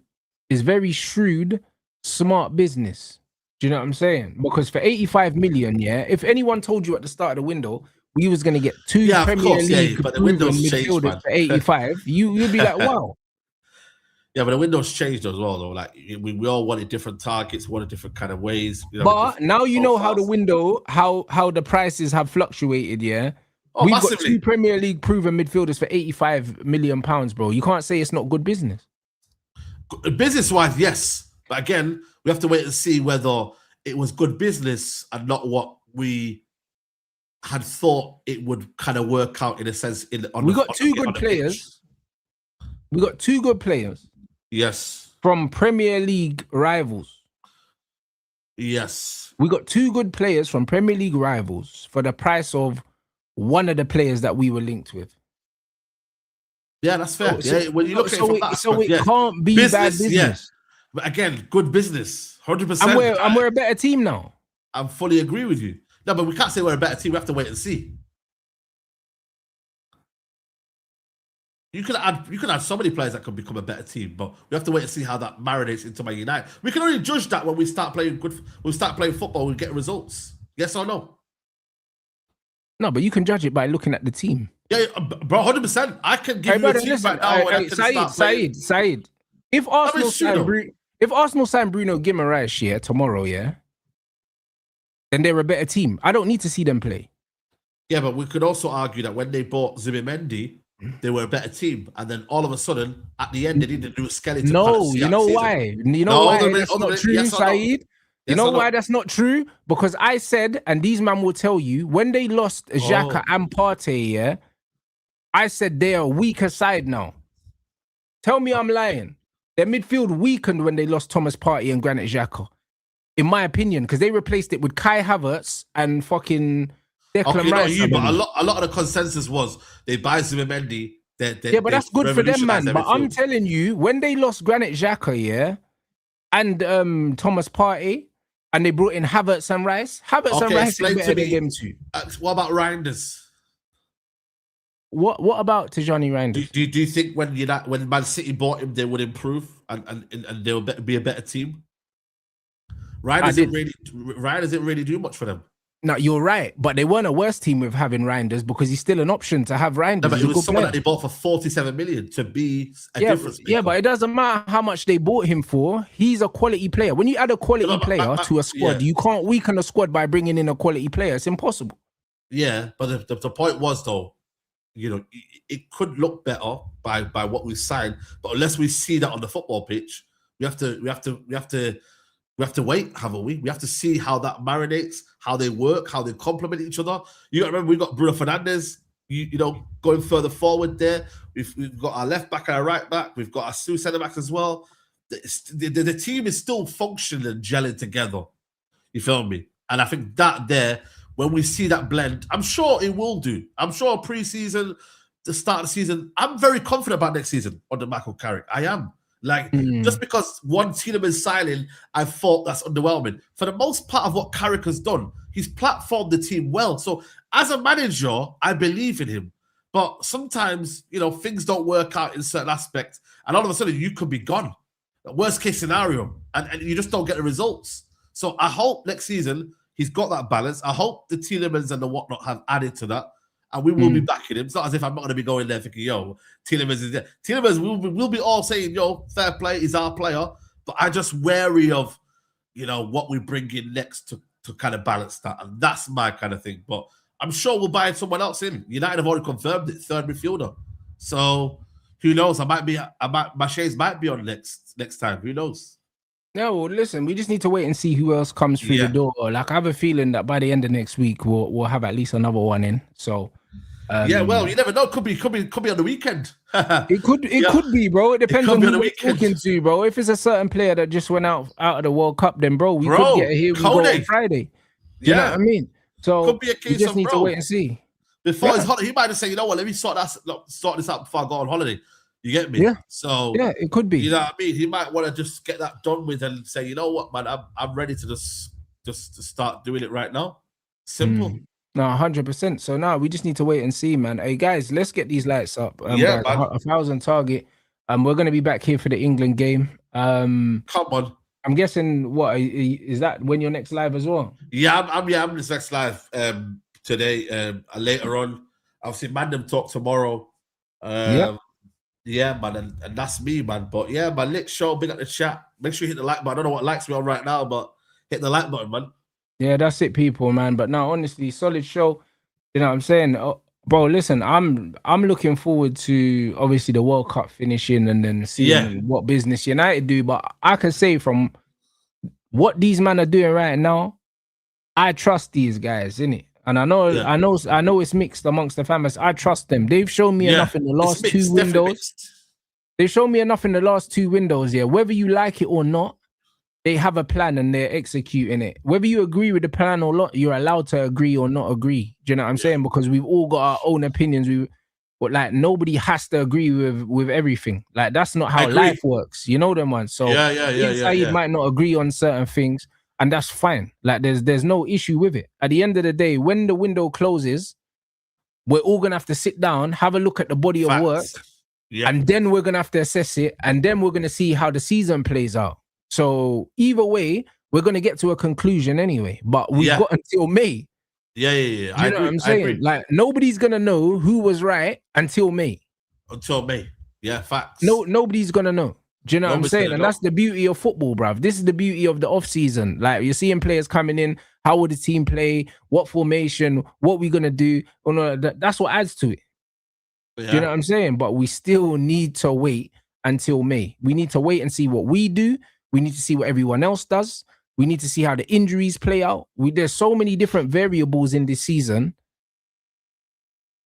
is very shrewd, smart business. Do you know what I'm saying? Because for 85 million, if anyone told you at the start of the window we was going to get two Premier League but the window's midfielders for 85, you'd be like, wow. Yeah, but the window's changed as well, though. Like we all wanted different targets, wanted different kind of ways. But now you know how the window, how the prices have fluctuated. Yeah, we've got two Premier League proven midfielders for 85 million pounds, bro. You can't say it's not good business. Business-wise, yes, but again, we have to wait and see whether it was good business and not what we had thought it would kind of work out in a sense. We got two good players. We got two good players. Yes. From Premier League rivals. Yes. We got two good players from Premier League rivals for the price of one of the players that we were linked with. Yeah, that's fair. When you look at it from that aspect, it can't be bad business. Yeah. But again, good business. 100%. And we're a better team now. I fully agree with you. No, but we can't say we're a better team. We have to wait and see. You can add so many players that could become a better team, but we have to wait and see how that marinates into Man United. We can only judge that when we start playing football, we get results. Yes or no? No, but you can judge it by looking at the team. Yeah, bro, 100%. I can give you a team right now. Saeed. If Arsenal sign Bruno Guimaraes tomorrow, then they're a better team. I don't need to see them play. Yeah, but we could also argue that when they bought Zubimendi, they were a better team, and then all of a sudden, at the end, they needed to do a skeleton. No, you know why? You know why that's not true, Saeed? You know why that's not true? Because I said, and these men will tell you, when they lost Xhaka and Partey, I said they are a weaker side now. Tell me I'm lying. Their midfield weakened when they lost Thomas Partey and Granit Xhaka, in my opinion, because they replaced it with Kai Havertz and fucking Declan Rice. But a lot of the consensus was they buy Zubimendi. But that's good for them, man. But I'm telling you, when they lost Granit Xhaka, and Thomas Partey, and they brought in Havertz and Rice, is better than them too. What about Reinders? What about Tijani Reinders? Do you think when Man City bought him, they would improve and they would be a better team? Reinders didn't really do much for them. No, you're right, but they weren't a worse team with having Reinders because he's still an option to have Reinders. No, but it was someone that they bought for 47 million to be a difference maker. Yeah, but it doesn't matter how much they bought him for. He's a quality player. When you add a quality player to a squad, you can't weaken a squad by bringing in a quality player. It's impossible. Yeah, but the point was though, it could look better by what we signed, but unless we see that on the football pitch, we have to wait, haven't we? We have to see how that marinates, how they work, how they complement each other. You got to remember, we got Bruno Fernandes, going further forward there. We've got our left back and our right back. We've got our two centre backs as well. The team is still functioning and gelling together. You feel me? And I think that there, when we see that blend, I'm sure it will do. I'm sure pre-season, the start of the season, I'm very confident about next season under Michael Carrick. I am. Just because one Tielemans signing, I thought that's underwhelming. For the most part of what Carrick has done, he's platformed the team well. So as a manager, I believe in him. But sometimes, things don't work out in certain aspects. And all of a sudden, you could be gone. Worst case scenario, and you just don't get the results. So I hope next season he's got that balance. I hope the Tielemans and the whatnot have added to that, and we will be backing him. It's not as if I'm not going to be going there thinking, yo, Tielemans is there. Tielemans will be all saying, yo, fair play, he's our player. But I'm just wary of, what we bring in next to kind of balance that. And that's my kind of thing. But I'm sure we'll buy someone else in. United have already confirmed it, third midfielder. So who knows? My shades might be on next time. Who knows? No, well, listen, we just need to wait and see who else comes through the door. Like, I have a feeling that by the end of next week, we'll have at least another one in. So, well, you never know. Could be on the weekend. It could be, bro. It depends on who we're talking to, bro. If it's a certain player that just went out of the World Cup, then, bro, we could get here. We go on Friday. You know what I mean? So could be a case we just need to wait and see. Before his holiday, he might have said, you know what, let me sort this out before I go on holiday. You get me? Yeah. So it could be. You know what I mean? He might want to just get that done with and say, you know what, man, I'm ready to just start doing it right now. Simple. No, 100%. So now we just need to wait and see, man. Hey guys, let's get these lights up. Guys, 1,000 target. We're gonna be back here for the England game. Come on. I'm guessing what is that when you're next live as well? Yeah, I'm this next live today. Later on, obviously, Mandem talk tomorrow. Yeah, man, and that's me, man. But yeah, man, lit show, big up the chat. Make sure you hit the like button. I don't know what likes we're on right now, but hit the like button, man. Yeah, that's it, people, man. But now, honestly, solid show. You know what I'm saying? Bro, listen, I'm looking forward to obviously the World Cup finishing and then seeing what business United do. But I can say from what these men are doing right now, I trust these guys, innit? And I know it's mixed amongst the families. I trust them. They've shown me enough in the last two windows. They've shown me enough in the last two windows, yeah. Whether you like it or not, they have a plan and they're executing it. Whether you agree with the plan or not, you're allowed to agree or not agree. Do you know what I'm saying? Because we've all got our own opinions. But like nobody has to agree with everything. Like that's not how life works. You know them ones. So Saeed might not agree on certain things. And that's fine. Like there's no issue with it. At the end of the day, when the window closes, we're all gonna have to sit down, have a look at the body of work, and then we're gonna have to assess it, and then we're gonna see how the season plays out. So either way, we're gonna get to a conclusion anyway. But we've got until May. Yeah. You know what I'm saying? Like nobody's gonna know who was right until May. Yeah, facts. Nobody's gonna know. Do you know what I'm saying? And that's the beauty of football, bruv. This is the beauty of the off-season. Like, you're seeing players coming in. How will the team play? What formation? What we going to do? Oh, no, that's what adds to it. Yeah. Do you know what I'm saying? But we still need to wait until May. We need to wait and see what we do. We need to see what everyone else does. We need to see how the injuries play out. There's so many different variables in this season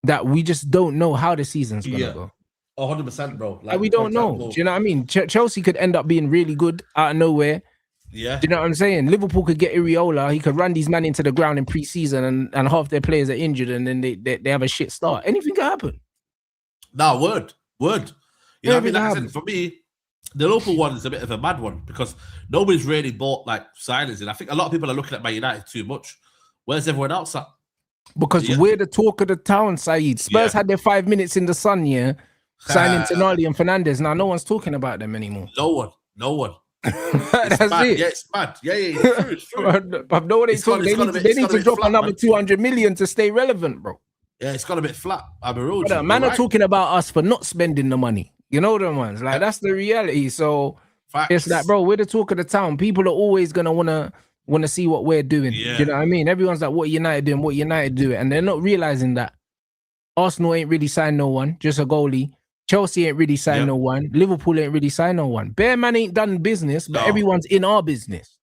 that we just don't know how the season's going to go. 100%, bro. Like, we don't know. Do you know what I mean? Chelsea could end up being really good out of nowhere. Yeah. Do you know what I'm saying? Liverpool could get Iriola. He could run these men into the ground in pre-season and half their players are injured and then they have a shit start. Anything can happen. Nah, word. You know what I mean? Like I said, for me, the Liverpool one is a bit of a mad one because nobody's really bought like signings. And I think a lot of people are looking at Man United too much. Where's everyone else at? Because we're the talk of the town, Saeed. Spurs had their 5 minutes in the sun, signing Tonali and Fernandes. Now no one's talking about them anymore. No one. That's mad. it. Yeah, it's mad. Yeah, it's true. But no, they need to drop another 200 million to stay relevant, bro. Yeah, it's got a bit flat. Man are talking about us for not spending the money. You know them ones. Like that's the reality. So it's like, bro, we're the talk of the town. People are always gonna wanna see what we're doing. Yeah. You know what I mean? Everyone's like, what United doing, and they're not realizing that Arsenal ain't really signed no one, just a goalie. Chelsea ain't really signed no one. Liverpool ain't really signed no one. Bear man ain't done business, but everyone's in our business.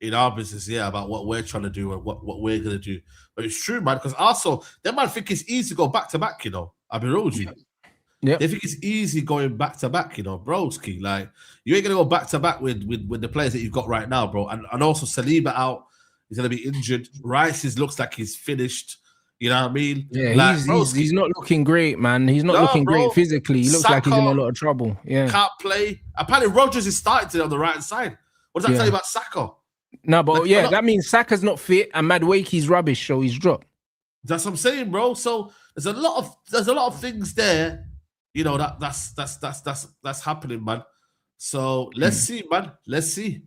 About what we're trying to do and what we're gonna do. But it's true, man, because also they might think it's easy to go back to back, I'll be real with you. Yeah. They think it's easy going back to back, broski. Like you ain't gonna go back to back with the players that you've got right now, bro. And also Saliba out, he's gonna be injured. Rice looks like he's finished. You know what I mean? Yeah, like, he's not looking great, man. He's not looking great physically. He looks like he's in a lot of trouble. Yeah, can't play. Apparently, Rodgers is starting today on the right side. What does that tell you about Saka? No, but that means Saka's not fit and Madueke's rubbish, so he's dropped. That's what I'm saying, bro. So there's a lot of things there, that's happening, man. So let's see, man. Let's see.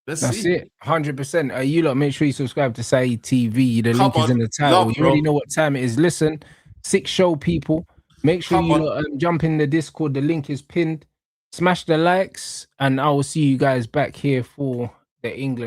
That's See. it. 100%. You lot, make sure you subscribe to Saeed TV. The link is in the title. Love, you already know what time it is. Listen, 6 show people. Make sure you lot, jump in the Discord. The link is pinned. Smash the likes, and I will see you guys back here for the England.